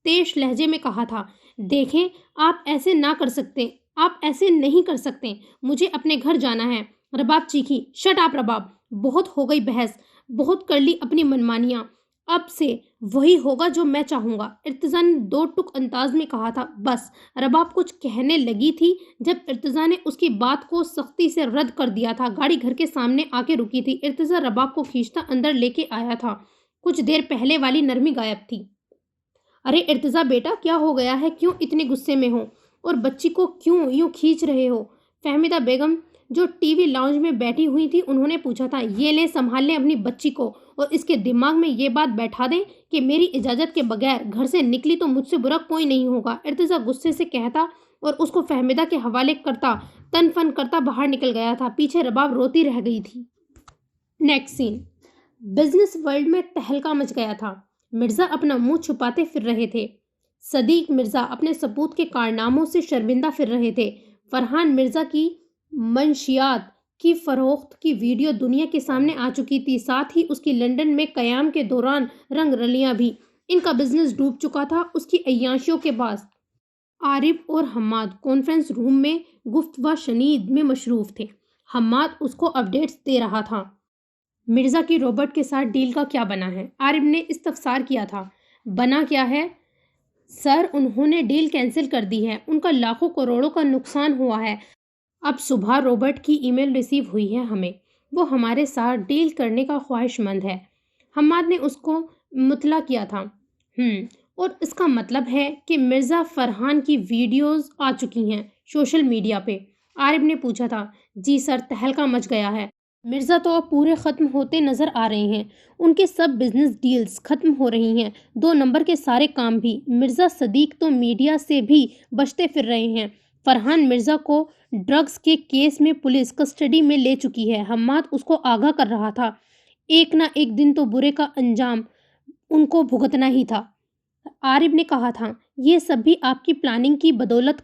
تیز لہجے میں کہا تھا۔ دیکھیں آپ ایسے نہ کر سکتے، آپ ایسے نہیں کر سکتے، مجھے اپنے گھر جانا ہے، رباب چیخی۔ شٹ اپ رباب، بہت ہو گئی بحث، بہت کر لی اپنی منمانیاں، اب سے وہی ہوگا جو میں چاہوں گا، ارتضیٰ نے 2 ٹک انداز میں کہا تھا۔ بس، رباب کچھ کہنے لگی تھی جب ارتضیٰ نے اس کی بات کو سختی سے رد کر دیا تھا۔ گاڑی گھر کے سامنے آ کے رکی تھی۔ ارتضیٰ رباب کو کھینچتا اندر لے کے آیا تھا۔ کچھ دیر پہلے والی نرمی غائب تھی۔ ارے ارتضیٰ بیٹا، کیا ہو گیا ہے؟ کیوں اتنے غصے میں ہو اور بچی کو کیوں یوں کھینچ رہے ہو؟ فہمیدہ بیگم جو ٹی وی لاؤنج میں بیٹھی ہوئی تھی انہوں نے پوچھا تھا۔ یہ لیں، سنبھال لیں اپنی بچی کو اور اس کے دماغ میں یہ بات بیٹھا دیں کہ میری اجازت کے بغیر گھر سے نکلی تو مجھ سے برا کوئی نہیں ہوگا، ارتضیٰ غصے سے کہتا اور اس کو فہمیدہ کے حوالے کرتا تن فن کرتا باہر نکل گیا تھا۔ پیچھے رباب روتی رہ گئی تھی۔ نیکسٹ سین، بزنس ورلڈ میں تہلکہ مچ گیا تھا۔ مرزا اپنا منہ چھپاتے پھر رہے تھے۔ صدیق مرزا اپنے ثبوت کے کارناموں سے شرمندہ پھر رہے تھے۔ فرحان مرزا کی منشیات کی فروخت کی ویڈیو دنیا کے سامنے آ چکی تھی، ساتھ ہی اس کی لندن میں قیام کے دوران رنگ رلیاں بھی۔ ان کا بزنس ڈوب چکا تھا۔ اس کی عیاشیوں کے بعد عارف اور حماد کانفرنس روم میں گفتگو شنید میں مصروف تھے۔ حماد اس کو اپڈیٹس دے رہا تھا۔ مرزا کی روبرٹ کے ساتھ ڈیل کا کیا بنا ہے؟ عارف نے استفسار کیا تھا۔ بنا کیا ہے سر؟ انہوں نے ڈیل کینسل کر دی ہے، ان کا لاکھوں کروڑوں کا نقصان ہوا ہے۔ اب صبح روبرٹ کی ای میل ریسیو ہوئی ہے ہمیں، وہ ہمارے ساتھ ڈیل کرنے کا خواہش مند ہے۔ حماد نے اس کو مطلع کیا تھا۔ اور اس کا مطلب ہے کہ مرزا فرحان کی ویڈیوز آ چکی ہیں سوشل میڈیا پہ؟ عارف نے پوچھا تھا۔ جی سر، تہلکہ مچ گیا ہے۔ مرزا تو اب پورے ختم ہوتے نظر آ رہے ہیں، ان کے سب بزنس ڈیلز ختم ہو رہی ہیں، 2 نمبر کے سارے کام بھی۔ مرزا صدیق تو میڈیا سے بھی بچتے پھر رہے ہیں۔ فرحان مرزا کو ڈرگز کے کیس میں پولیس کسٹڈی میں لے چکی ہے۔ حماد اس کو آگاہ کر رہا تھا۔ ایک نہ ایک دن تو برے کا انجام ان کو بھگتنا ہی تھا۔ عارف نے کہا تھا۔ یہ سب بھی آپ کی پلاننگ کی بدولت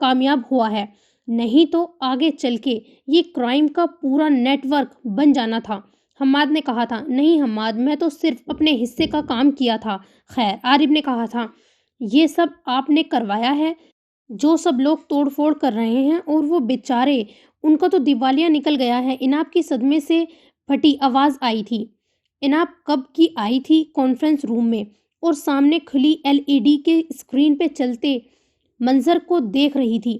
کامیاب ہوا ہے۔ نہیں تو آگے چل کے یہ کرائم کا پورا نیٹ ورک بن جانا تھا۔ حماد نے کہا تھا۔ نہیں حماد، میں تو صرف اپنے حصے کا کام کیا تھا۔ خیر، عارف نے کہا تھا، یہ سب آپ نے کروایا ہے؟ جو سب لوگ توڑ پھوڑ کر رہے ہیں اور وہ بیچارے، ان کا تو دیوالیہ نکل گیا ہے۔ اناب کی صدمے سے پھٹی آواز آئی تھی۔ اناب کب کی آئی تھی کانفرنس روم میں اور سامنے کھلی LED کے اسکرین پہ چلتے منظر کو دیکھ رہی تھی۔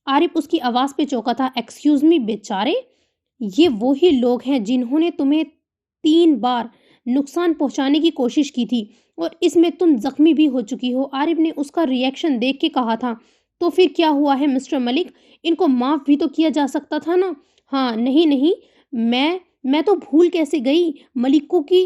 عارف اس کی آواز پہ چونکا تھا۔ ایکسکیوز می بیچارے؟ یہ وہی لوگ ہیں جنہوں نے تمہیں 3 بار نقصان پہنچانے کی کوشش کی تھی اور اس میں تم زخمی بھی ہو چکی ہو۔ عارف نے اس کا ریئیکشن دیکھ کے کہا تھا، تو پھر کیا ہوا ہے مسٹر ملک؟ ان کو معاف بھی تو کیا جا سکتا تھا نا؟ ہاں، نہیں، میں تو بھول کیسے گئی؟ ملکوں کی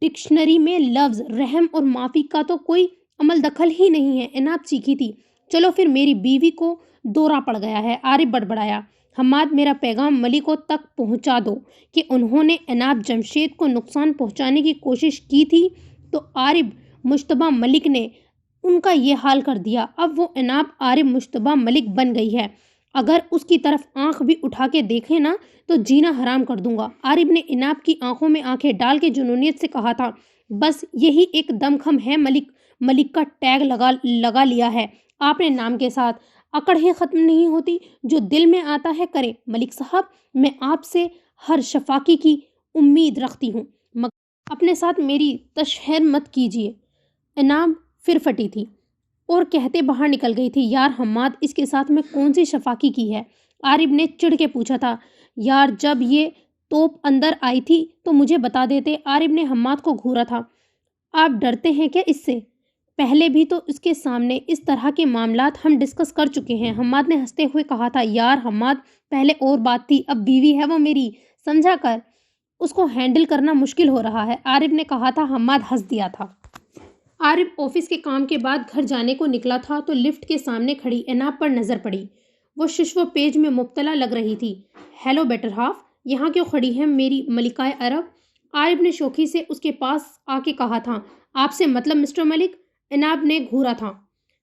ڈکشنری میں لفظ رحم اور معافی کا تو کوئی عمل دخل ہی نہیں ہے۔ اناب چیخی تھی۔ چلو پھر میری بیوی کو دورہ پڑ گیا ہے، عارف بڑبڑایا۔ حماد، میرا پیغام ملکوں تک پہنچا دو کہ انہوں نے اناب جمشید کو نقصان پہنچانے کی کوشش کی تھی تو عارف مشتبہ ملک نے ان کا یہ حال کر دیا۔ اب وہ اناب عارف مشتبہ ملک بن گئی ہے۔ اگر اس کی طرف آنکھ بھی اٹھا کے دیکھے نا تو جینا حرام کر دوں گا۔ عارف نے اناب کی آنکھوں میں آنکھیں ڈال کے جنونیت سے کہا تھا، بس یہی ایک دم خم ہے ملک کا ٹیگ لگا لیا ہے آپ نے نام کے ساتھ۔ اکڑ ہی ختم نہیں ہوتی، جو دل میں آتا ہے کریں۔ ملک صاحب، میں آپ سے ہر شفاقی کی امید رکھتی ہوں، مگر اپنے ساتھ میری تشہیر مت کیجیے۔ اناب پھر پھٹی تھی اور کہتے باہر نکل گئی تھی، یار حماد، اس کے ساتھ میں کون سی شفاقی کی ہے؟ عارف نے چڑھ کے پوچھا تھا۔ یار جب یہ توپ اندر آئی تھی تو مجھے بتا دیتے۔ عارف نے حماد کو گھورا تھا۔ آپ ڈرتے ہیں کیا اس سے؟ پہلے بھی تو اس کے سامنے اس طرح کے معاملات ہم ڈسکس کر چکے ہیں۔ حماد نے ہنستے ہوئے کہا تھا، یار حماد، پہلے اور بات تھی، اب بیوی ہے وہ میری، سمجھا کر، اس کو ہینڈل کرنا مشکل ہو رہا ہے۔ عارف نے کہا تھا۔ حماد ہنس دیا تھا۔ عارف آفس کے کام کے بعد گھر جانے کو نکلا تھا تو لفٹ کے سامنے کھڑی اناب پر نظر پڑی۔ وہ ششو پیج میں مبتلا لگ رہی تھی۔ ہیلو بیٹر ہاف، یہاں کیوں کھڑی ہے میری ملکہ عرب؟ عارف نے شوخی سے اس کے پاس آ کے کہا تھا۔ آپ سے مطلب مسٹر ملک؟ اناب نے گھورا تھا۔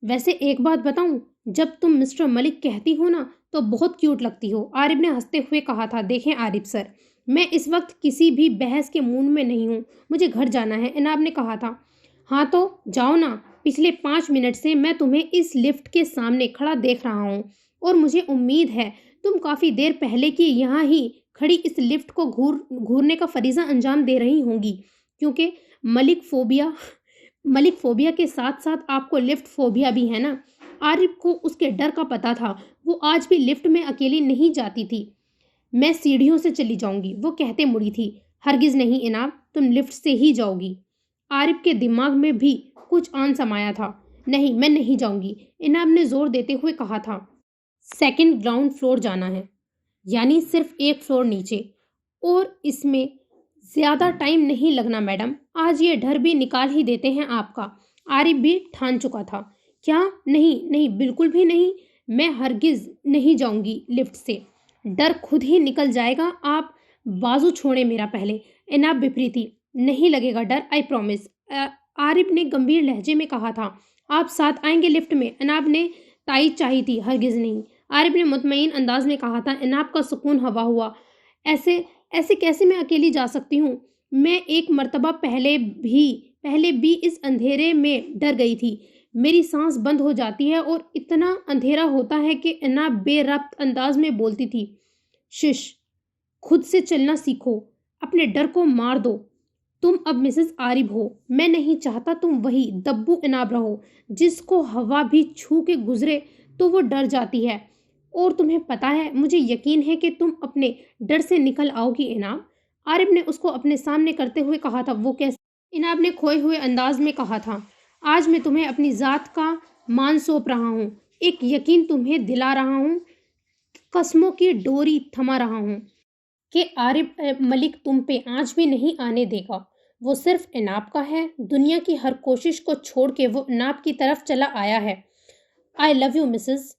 ویسے ایک بات بتاؤں، جب تم مسٹر ملک کہتی ہو نا تو بہت کیوٹ لگتی ہو۔ عارف نے ہنستے ہوئے کہا تھا۔ دیکھیں عارف سر، میں اس وقت کسی بھی بحث کے موڈ میں نہیں ہوں، مجھے گھر جانا ہے۔ اناب نے کہا تھا۔ ہاں تو جاؤ نا، پچھلے 5 منٹ سے میں تمہیں اس لفٹ کے سامنے کھڑا دیکھ رہا ہوں اور مجھے امید ہے تم کافی دیر پہلے کی یہاں ہی کھڑی اس لفٹ کو گھورنے کا فریضہ انجام دے رہی ہوں گی، کیونکہ ملک فوبیا کے ساتھ ساتھ آپ کو لفٹ فوبیا بھی ہے نا۔ عارف کو اس کے ڈر کا پتہ تھا، وہ آج بھی لفٹ میں اکیلی نہیں جاتی تھی۔ میں سیڑھیوں سے چلی جاؤں گی، وہ کہتے مڑی تھی۔ ہرگز نہیں اناب، تم لفٹ سے ہی جاؤ گی۔ عارف کے دماغ میں بھی کچھ آن سمایا تھا۔ نہیں، میں نہیں جاؤں گی، اناب نے زور دیتے ہوئے کہا تھا۔ 2nd گراؤنڈ فلور جانا ہے، یعنی صرف 1 فلور نیچے، اور اس میں زیادہ ٹائم نہیں لگنا میڈم، آج یہ ڈر بھی نکال ہی دیتے ہیں آپ کا۔ عارف بھی ٹھان چکا تھا۔ کیا؟ نہیں، بالکل بھی نہیں، میں ہرگز نہیں جاؤں گی لفٹ سے، ڈر خود ہی نکل جائے گا، آپ بازو چھوڑیں میرا پہلے۔ اناب بپری تھی۔ نہیں لگے گا ڈر، آئی پرومس، عارف نے گمبھیر لہجے میں کہا تھا۔ آپ ساتھ آئیں گے لفٹ میں؟ اناب نے تائید چاہی تھی۔ ہرگز نہیں، عارف نے مطمئن انداز میں کہا تھا۔ اناب کا سکون ہوا ہوا۔ ایسے کیسے میں اکیلی جا سکتی ہوں؟ میں ایک مرتبہ پہلے بھی اس اندھیرے میں ڈر گئی تھی، میری سانس بند ہو جاتی ہے اور اتنا اندھیرا ہوتا ہے کہ اناب بے ربط انداز میں بولتی تھی۔ شش، خود سے چلنا سیکھو، اپنے ڈر کو مار دو، تم اب مسز عارف ہو، میں نہیں چاہتا تم وہی دبو اناب رہو جس کو ہوا بھی چھو کے گزرے تو وہ ڈر جاتی ہے، اور تمہیں پتہ ہے مجھے یقین ہے کہ تم اپنے ڈر سے نکل آؤ گی اناب۔ عارف نے اس کو اپنے سامنے کرتے ہوئے کہا تھا۔ وہ کیسے؟ اناب نے کھوئے ہوئے انداز میں کہا تھا۔ آج میں تمہیں اپنی ذات کا مان سونپ رہا ہوں، ایک یقین تمہیں دلا رہا ہوں، قسموں کی ڈوری تھما رہا ہوں کہ عارف ملک تم پہ آنچ بھی نہیں آنے دے گا، وہ صرف اناب کا ہے۔ دنیا کی ہر کوشش کو چھوڑ کے وہ اناب کی طرف چلا آیا ہے۔ آئی لو یو مسز۔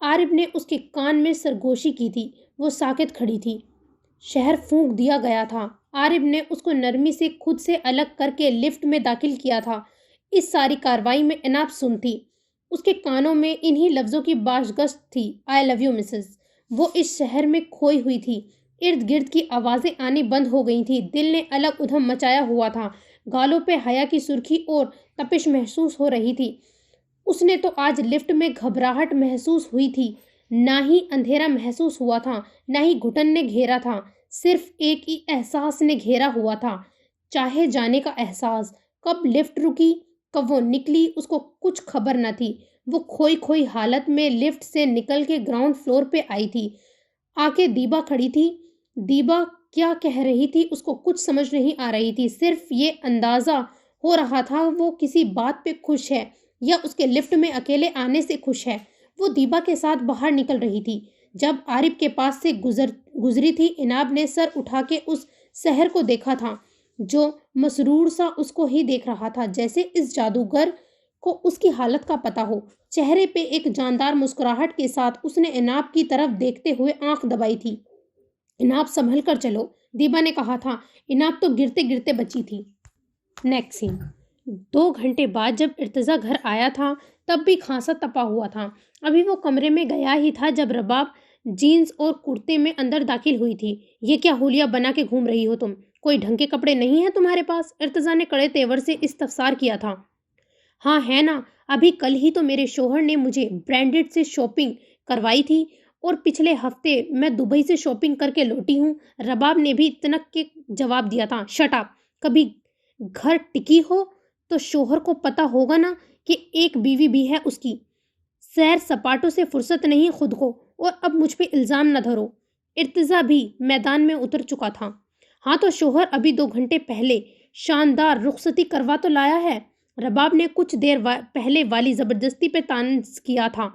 عارف نے اس کے کان میں سرگوشی کی تھی۔ وہ ساکت کھڑی تھی۔ شہر پھونک دیا گیا تھا۔ عارف نے اس کو نرمی سے خود سے الگ کر کے لفٹ میں داخل کیا تھا۔ اس ساری کاروائی میں اناب سن تھی۔ اس کے کانوں میں انہی لفظوں کی باشگشت تھی، آئی لو یو مسز۔ وہ اس شہر میں کھوئی ہوئی تھی، ارد گرد کی آوازیں آنی بند ہو گئی تھیں، دل نے الگ ادھم مچایا ہوا تھا، گالوں پہ حیا کی سرخی اور تپش محسوس ہو رہی تھی۔ اس نے تو آج لفٹ میں گھبراہٹ محسوس ہوئی تھی، نہ ہی اندھیرا محسوس ہوا تھا، نہ ہی گھٹن نے گھیرا تھا، صرف ایک ہی احساس نے گھیرا ہوا تھا، چاہے جانے کا احساس۔ کب لفٹ رکی، کب وہ نکلی، اس کو کچھ خبر نہ تھی۔ وہ کھوئی کھوئی حالت میں لفٹ سے نکل کے گراؤنڈ فلور پہ آئی تھی۔ آ کے دیبا کھڑی تھی۔ دیبا کیا کہہ رہی تھی اس کو کچھ سمجھ نہیں آ رہی تھی، صرف یہ اندازہ ہو رہا تھا وہ کسی بات پہ خوش ہے یا اس کے لفٹ میں اکیلے آنے سے خوش ہے۔ وہ دیبا کے ساتھ باہر نکل رہی تھی۔ جب عارف کے پاس سے گزری تھی، عناب نے سر اٹھا کے اس سحر کو دیکھا تھا جو مسرور سا اس کو ہی دیکھ رہا تھا، جیسے اس جادوگر کو اس کی حالت کا پتہ ہو۔ چہرے پہ ایک جاندار مسکراہٹ کے ساتھ اس نے عناب کی طرف دیکھتے ہوئے آنکھ دبائی تھی۔ عناب سنبھل کر چلو، دیبا نے کہا تھا۔ عناب تو گرتے گرتے بچی تھی۔ نیکسٹ سین۔ 2 گھنٹے بعد جب ارتضیٰ گھر آیا تھا تب بھی کھانسا تپا ہوا تھا۔ ابھی وہ کمرے میں گیا ہی تھا جب رباب جینز اور کرتے میں اندر داخل ہوئی تھی۔ یہ کیا ہولیا بنا کے گھوم رہی ہو تم؟ کوئی ڈھنگ کے کپڑے نہیں ہیں تمہارے پاس؟ ارتضیٰ نے کڑے تیور سے استفسار کیا تھا۔ ہاں ہے نا، ابھی کل ہی تو میرے شوہر نے مجھے برانڈڈ سے شاپنگ کروائی تھی اور پچھلے ہفتے میں دبئی سے شاپنگ کر کے لوٹی ہوں، رباب نے بھی تنک کے جواب دیا تھا۔ Shut up! کبھی گھر ٹکی ہو تو شوہر کو پتہ ہوگا نا کہ ایک بیوی بھی ہے اس کی۔ سیر سپاٹوں سے فرصت نہیں خود کو، اور اب مجھ پہ الزام نہ دھرو۔ ارتضیٰ بھی میدان میں اتر چکا تھا۔ ہاں تو شوہر ابھی 2 گھنٹے پہلے شاندار رخصتی کروا تو لایا ہے، رباب نے کچھ دیر پہلے والی زبردستی پہ طنز کیا تھا۔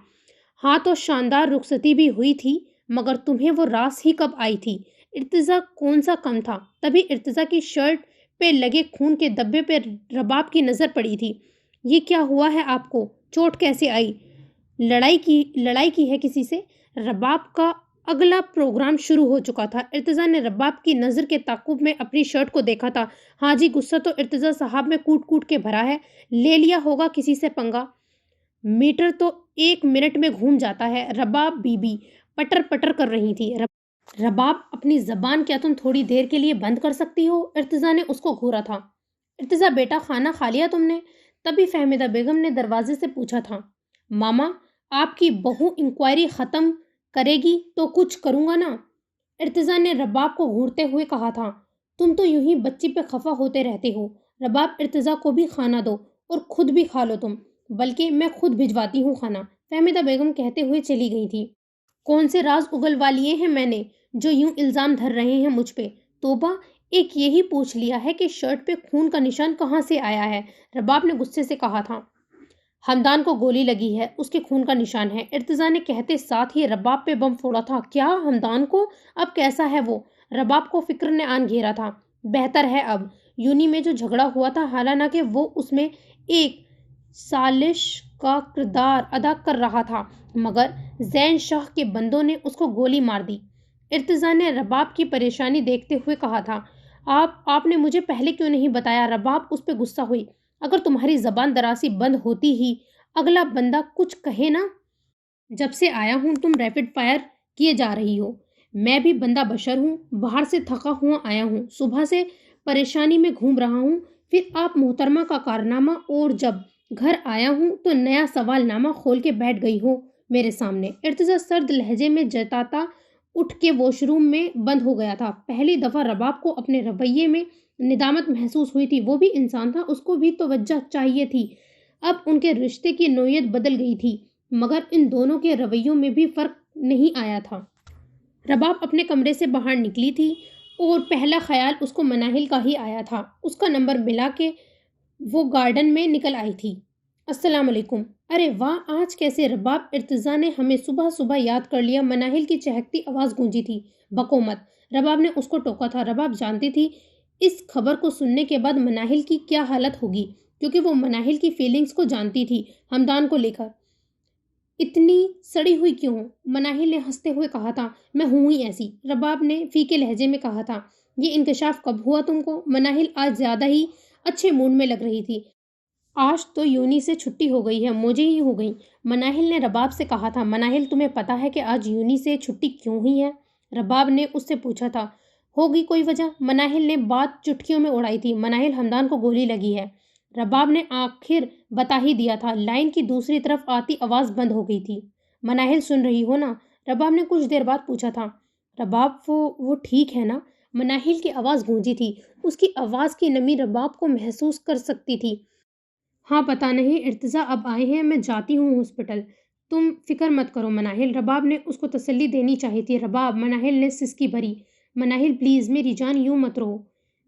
ہاں تو شاندار رخصتی بھی ہوئی تھی، مگر تمہیں وہ راس ہی کب آئی تھی؟ ارتضیٰ کون سا کم تھا؟ تبھی ارتضیٰ کی شرٹ پہ لگے خون کے دبے پہ رباب کی نظر پڑی تھی۔ یہ کیا ہوا ہے آپ کو؟ چوٹ کیسے آئی؟ لڑائی کی ہے کسی سے؟ رباب کا اگلا پروگرام شروع ہو چکا تھا۔ ارتضیٰ نے رباب کی نظر کے تعاقب میں اپنی شرٹ کو دیکھا تھا۔ ہاں جی، غصہ تو ارتضیٰ صاحب میں کوٹ کوٹ کے بھرا ہے، لے لیا ہوگا کسی سے پنگا۔ میٹر تو 1 منٹ میں گھوم جاتا ہے۔ رباب بی بی پٹر پٹر کر رہی تھی۔ رباب اپنی زبان کیا تم تھوڑی دیر کے لیے بند کر سکتی ہو؟ ارتضیٰ نے اس کو گھورا تھا۔ ارتضیٰ بیٹا، کھانا کھا لیا تم نے؟ تبھی فہمیدہ بیگم نے دروازے سے پوچھا تھا۔ ماما، آپ کی بہو انکوائری ختم کرے گی تو کچھ کروں گا نا؟ ارتضیٰ نے رباب کو گھورتے ہوئے کہا تھا۔ تم تو یوں ہی بچی پہ خفا ہوتے رہتے ہو۔ رباب، ارتضیٰ کو بھی کھانا دو اور خود بھی کھا لو تم، بلکہ میں خود بھجواتی ہوں کھانا، فہمیدہ بیگم کہتے ہوئے چلی گئی تھی۔ کون سے راز اگلوا لیے ہیں میں نے جو یوں الزام دھر رہے ہیں مجھ پہ؟ توبہ، ایک یہی پوچھ لیا ہے کہ شرٹ پہ خون کا نشان کہاں سے آیا ہے؟ رباب نے غصے سے کہا تھا۔ ہمدان کو گولی لگی ہے، اس کے خون کا نشان ہے، ارتضیٰ نے کہتے ساتھ ہی رباب پہ بم پھوڑا تھا۔ کیا ہمدان کو؟ اب کیسا ہے وہ؟ رباب کو فکر نے آن گھیرا تھا۔ بہتر ہے اب۔ یونی میں جو جھگڑا ہوا تھا، حالانکہ وہ اس میں ایک سازش کا کردار ادا کر رہا تھا، مگر زین شاہ کے بندوں نے اس کو گولی مار دی۔ ارتضیٰ نے رباب کی پریشانی دیکھتے ہوئے کہا تھا۔ آپ نے مجھے پہلے کیوں نہیں بتایا؟ رباب اس پہ غصہ ہوئی۔ اگر تمہاری زبان دراسی بند ہوتی ہی اگلا بندہ کچھ کہے نا۔ جب سے آیا ہوں تم ریپڈ فائر کیے جا رہی ہو۔ میں بھی بندہ بشر ہوں، باہر سے تھکا ہوا آیا ہوں، صبح سے پریشانی میں گھوم رہا ہوں، پھر آپ محترمہ کا کارنامہ، اور جب گھر آیا ہوں تو نیا سوال نامہ کھول کے بیٹھ گئی ہو میرے سامنے۔ ارتضیٰ سرد لہجے میں جتاتا اٹھ کے واش روم میں بند ہو گیا تھا۔ پہلی دفعہ رباب کو اپنے رویے میں ندامت محسوس ہوئی تھی۔ وہ بھی انسان تھا، اس کو بھی توجہ چاہیے تھی۔ اب ان کے رشتے کی نوعیت بدل گئی تھی، مگر ان دونوں کے رویوں میں بھی فرق نہیں آیا تھا۔ رباب اپنے کمرے سے باہر نکلی تھی اور پہلا خیال اس کو مناہل کا ہی آیا تھا۔ اس کا نمبر ملا کے وہ گارڈن میں نکل آئی تھی۔ السلام علیکم۔ ارے واہ، آج کیسے رباب، ارتضیٰ نے ہمیں صبح صبح یاد کر لیا، مناہل کی چہکتی آواز گونجی تھی۔ بکو مت، رباب نے اس کو ٹوکا تھا۔ رباب جانتی تھی اس خبر کو سننے کے بعد مناہل کی کیا حالت ہوگی، کیونکہ وہ مناہل کی فیلنگز کو جانتی تھی ہمدان کو لے کر۔ اتنی سڑی ہوئی کیوں ہوں؟ مناہل نے ہنستے ہوئے کہا تھا۔ میں ہوں ہی ایسی، رباب نے فیکے لہجے میں کہا تھا۔ یہ انکشاف کب ہوا تم کو؟ مناہل آج زیادہ ہی اچھے موڈ میں لگ رہی تھی۔ آج تو یونی سے چھٹی ہو گئی ہے، مجھے ہی ہو گئی، مناہل نے رباب سے کہا تھا۔ مناہل تمہیں پتا ہے کہ آج یونی سے چھٹی کیوں ہوئی ہے؟ رباب نے اس سے پوچھا تھا۔ ہوگی کوئی وجہ؟ مناہل نے بات چٹکیوں میں اڑائی تھی۔ مناہل حمدان کو گولی لگی ہے۔ رباب نے آخر بتا ہی دیا تھا۔ لائن کی دوسری طرف آتی آواز بند ہو گئی تھی۔ مناہل سن رہی ہو نا؟ رباب نے کچھ دیر بعد پوچھا تھا۔ رباب وہ ٹھیک ہے نا؟ مناہل کی آواز گونجی تھی۔ اس کی آواز کی نمی رباب کو محسوس کر سکتی تھی۔ ہاں پتہ نہیں، ارتضیٰ اب آئے ہیں، میں جاتی ہوں ہاسپٹل، تم فکر مت کرو مناہل۔ رباب نے اس کو تسلی دینی چاہی تھی۔ رباب، مناہل نے سسکی بھری۔ مناہل پلیز میری جان یوں مت رو،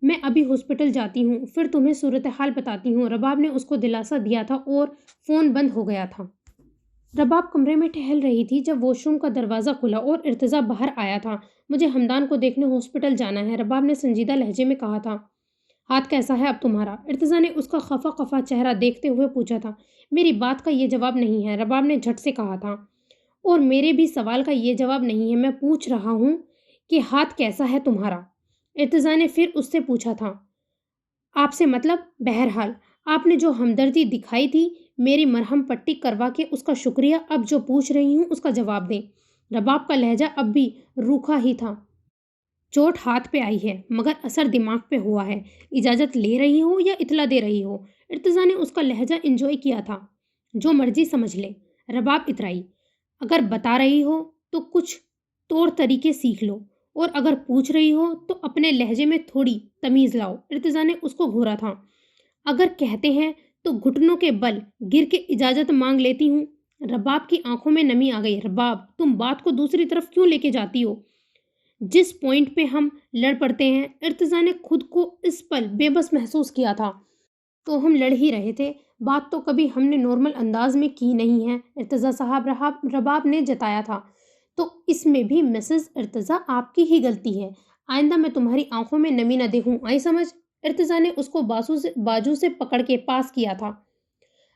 میں ابھی ہاسپٹل جاتی ہوں، پھر تمہیں صورتحال بتاتی ہوں۔ رباب نے اس کو دلاسا دیا تھا اور فون بند ہو گیا تھا۔ رباب کمرے میں ٹہل رہی تھی جب واش روم کا دروازہ کھلا اور ارتضیٰ باہر آیا تھا۔ مجھے حمدان کو دیکھنے ہاسپٹل جانا ہے، رباب نے سنجیدہ لہجے میں کہا تھا۔ ہاتھ کیسا ہے اب تمہارا؟ ارتضیٰ نے اس کا خفا خفا چہرہ دیکھتے ہوئے پوچھا تھا۔ میری بات کا یہ جواب نہیں ہے، رباب نے جھٹ سے کہا تھا۔ اور میرے بھی سوال کا یہ جواب نہیں ہے، میں پوچھ رہا ہوں کہ ہاتھ کیسا ہے تمہارا؟ ارتضیٰ نے پھر اس سے پوچھا تھا۔ آپ سے مطلب؟ بہرحال آپ نے جو ہمدردی دکھائی تھی، میری مرہم پٹی کروا کے اس کا شکریہ، اب جو پوچھ رہی ہوں اس کا جواب دیں۔ رباب کا لہجہ اب بھی روکھا ہی تھا۔ چوٹ ہاتھ پہ آئی ہے مگر اثر دماغ پہ ہوا ہے، اجازت لے رہی ہو یا اطلاع دے رہی ہو؟ ارتضیٰ نے اس کا لہجہ انجوائے کیا تھا۔ جو مرضی سمجھ لے، رباب اترائی۔ اگر بتا رہی ہو تو کچھ طور طریقے سیکھ لو، اور اگر پوچھ رہی ہو تو اپنے لہجے میں تھوڑی تمیز لاؤ۔ ارتضیٰ نے اس کو گھورا تھا۔ اگر کہتے ہیں تو گھٹنوں کے بل گر کے اجازت مانگ لیتی ہوں۔ رباب کی آنکھوں میں نمی آ گئی۔ رباب، تم بات کو دوسری طرف کیوں لے کے جاتی ہو؟ جس پوائنٹ پہ ہم لڑ پڑتے ہیں، ارتضیٰ نے خود کو اس پل بے بس محسوس کیا تھا، تو ہم لڑ ہی رہے تھے، بات تو کبھی ہم نے نارمل انداز میں کی نہیں ہے ارتضیٰ صاحب، رباب نے جتایا تھا۔ تو اس میں بھی مسز ارتضیٰ آپ کی ہی غلطی ہے، آئندہ میں تمہاری آنکھوں میں نمی نہ دیکھوں، آئی سمجھ؟ ارتضیٰ نے اس کو باجو سے پکڑ کے پاس کیا تھا۔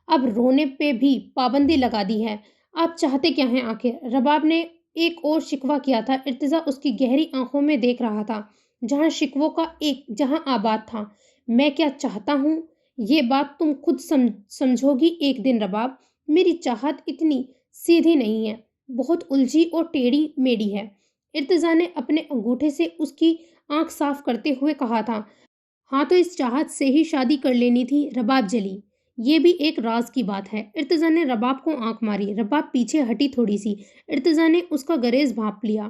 اب رونے پہ بھی پابندی لگا دی ہے، آپ چاہتے کیا ہیں آخر؟ رباب نے ایک اور شکوہ کیا تھا۔ ارتضیٰ اس کی گہری آنکھوں میں دیکھ رہا تھا، جہاں شکووں کا ایک جہاں آباد تھا۔ میں کیا چاہتا ہوں یہ بات تم خود سمجھو گی ایک دن رباب، میری چاہت اتنی سیدھی نہیں ہے، بہت الجھی اور ٹیڑھی میڑھی ہے۔ ارتضیٰ نے اپنے انگوٹھے سے اس کی آنکھ صاف کرتے ہوئے کہا تھا۔ ہاں تو اس چاہت سے ہی شادی کر لینی تھی۔ رباب جلی۔ یہ بھی ایک راز کی بات ہے۔ ارتضیٰ نے رباب کو آنکھ ماری۔ رباب پیچھے ہٹی تھوڑی سی۔ ارتضیٰ نے اس کا گریز بھانپ لیا۔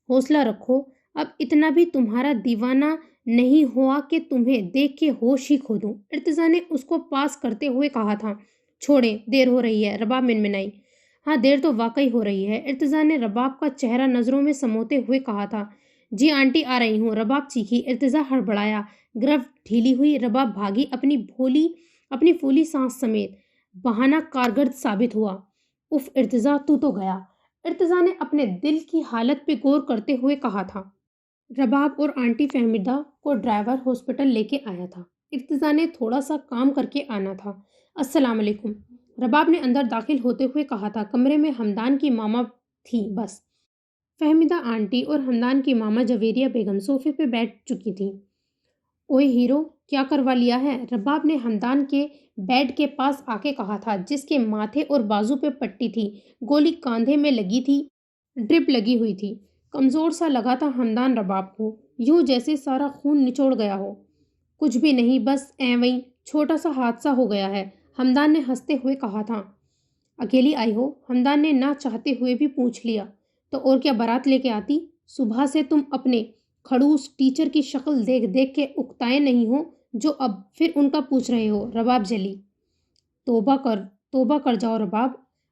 حوصلہ رکھو، اب اتنا بھی تمہارا دیوانہ نہیں ہوا کہ تمہیں دیکھ کے ہوش ہی کھو دوں۔ ارتضیٰ نے اس کو پاس کرتے ہوئے کہا تھا۔ چھوڑیں، دیر ہو رہی ہے، رباب منمنائی۔ ہاں دیر تو واقعی ہو رہی ہے، ارتضیٰ نے رباب کا چہرہ نظروں میں سموتے ہوئے کہا تھا۔ جی آنٹی آ رہی ہوں، رباب چیخی۔ ارتضیٰ ہڑبڑایا، گرفت ڈھیلی ہوئی۔ رباب بھاگی، اپنی پھولی سانس سمیت۔ بہانہ کارگرد ثابت ہوا۔ اف ارتضیٰ، تو گیا۔ ارتضیٰ نے اپنے دل کی حالت پہ غور کرتے ہوئے کہا تھا۔ رباب اور آنٹی فہمیدہ کو ڈرائیور ہاسپٹل لے کے آیا تھا۔ ارتضیٰ نے تھوڑا سا کام کر کے آنا تھا۔ السلام علیکم، رباب نے اندر داخل ہوتے ہوئے کہا تھا۔ کمرے میں حمدان کی ماما تھی بس۔ فہمیدہ آنٹی اور حمدان کی ماما جویریہ بیگم صوفے پہ بیٹھ چکی تھی۔ اوئے ہیرو، کیا کروا لیا ہے؟ رباب نے حمدان کے بیڈ کے پاس آ کے کہا تھا، جس کے ماتھے اور بازو پہ پٹی تھی، گولی کاندھے میں لگی تھی، ڈرپ لگی ہوئی تھی۔ کمزور سا لگا تھا حمدان رباب کو، یوں جیسے سارا خون نچوڑ گیا ہو۔ کچھ بھی نہیں، بس ایویں چھوٹا سا حادثہ ہو گیا ہے، حمدان نے ہنستے ہوئے کہا تھا۔ اکیلی آئی ہو؟ حمدان نے نہ چاہتے ہوئے بھی پوچھ لیا۔ تو اور کیا بارات لے کے آتی؟ صبح سے تم اپنے کھڑوس ٹیچر کی شکل دیکھ کے اکتائے نہیں ہو جو اب پھر ان کا پوچھ رہے ہو۔ رباب جلی۔ توبہ کر جاؤ رباب،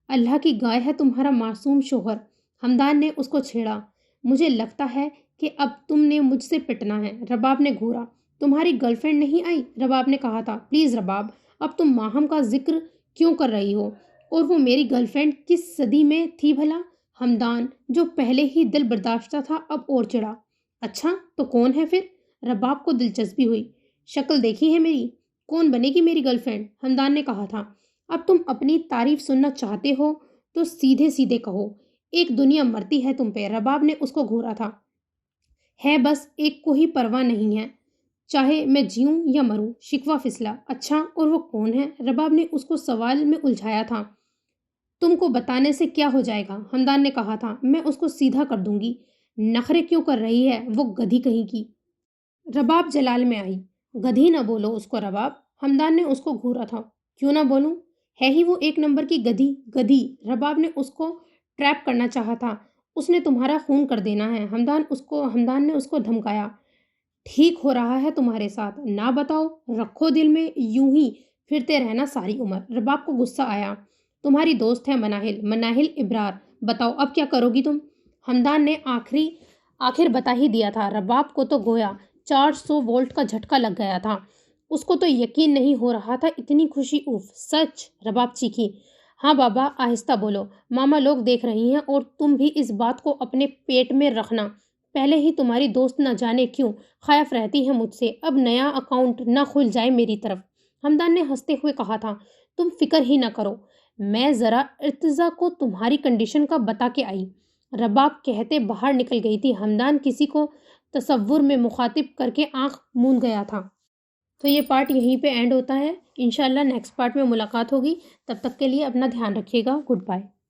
اللہ کی گائے ہے تمہارا معصوم شوہر۔ حمدان نے اس کو چھیڑا۔ مجھے لگتا ہے کہ اب تم نے مجھ سے پٹنا ہے، رباب نے گھورا۔ تمہاری گرل فرینڈ نہیں آئی؟ رباب نے کہا تھا۔ پلیز رباب، اب تم ماہم کا ذکر کیوں کر رہی ہو؟ اور وہ میری گرل فرینڈ کس صدی میں تھی بھلا؟ حمدان، جو پہلے ہی دل برداشتہ تھا، اب اور چڑھا۔ اچھا تو کون ہے پھر؟ رباب کو دلچسپی ہوئی۔ شکل دیکھی ہے میری؟ کون بنے گی میری گرل فرینڈ؟ حمدان نے کہا تھا۔ اب تم اپنی تعریف سننا چاہتے ہو تو سیدھے سیدھے کہو، ایک دنیا مرتی ہے تم پہ۔ رباب نے اس کو گھورا تھا۔ ہے بس ایک کو ہی پرواہ نہیں ہے، چاہے میں جیوں یا مروں۔ شکوہ پھسلا۔ اچھا، اور وہ کون ہے؟ رباب نے اس کو سوال میں الجھایا تھا۔ تم کو بتانے سے کیا ہو جائے گا؟ ہمدان نے کہا تھا۔ میں اس کو سیدھا کر دوں گی۔ نخرے کیوں کر رہی ہے وہ گدھی کہیں کی؟ رباب جلال میں آئی۔ گدھی نہ بولو اس کو رباب، ہمدان نے اس کو گھورا تھا۔ کیوں نہ بولوں؟ ہے ہی وہ ایک نمبر کی گدھی۔ گدھی، رباب نے اس کو ٹریپ کرنا چاہا تھا۔ اس نے تمہارا خون کر دینا ہے، ہمدان نے اس کو دھمکایا۔ ٹھیک ہو رہا ہے تمہارے ساتھ، نہ بتاؤ، رکھو دل میں، یوں ہی پھرتے رہنا ساری عمر۔ رباب کو غصہ آیا۔ تمہاری دوست ہے مناہل ابرار، بتاؤ اب کیا کرو گی تم؟ ہمدان نے آخر بتا ہی دیا تھا۔ رباب کو تو گویا 400 وولٹ کا جھٹکا لگ گیا تھا۔ اس کو تو یقین نہیں ہو رہا تھا، اتنی خوشی، اوف سچ! رباب چیخی۔ ہاں بابا، آہستہ بولو، ماما لوگ دیکھ رہی ہیں، اور تم بھی اس بات کو اپنے پیٹ میں رکھنا۔ پہلے ہی تمہاری دوست نہ جانے کیوں خائف رہتی ہے مجھ سے، اب نیا اکاؤنٹ نہ کھل جائے میری طرف۔ ہمدان نے ہنستے ہوئے کہا تھا۔ تم فکر ہی نہ کرو، میں ذرا ارتضیٰ کو تمہاری کنڈیشن کا بتا کے آئی۔ رباب کہتے باہر نکل گئی تھی۔ ہمدان کسی کو تصور میں مخاطب کر کے آنکھ موند گیا تھا۔ تو یہ پارٹ یہیں پہ اینڈ ہوتا ہے۔ انشاءاللہ نیکسٹ پارٹ میں ملاقات ہوگی۔ تب تک کے لیے اپنا دھیان رکھیے گا۔ Good bye.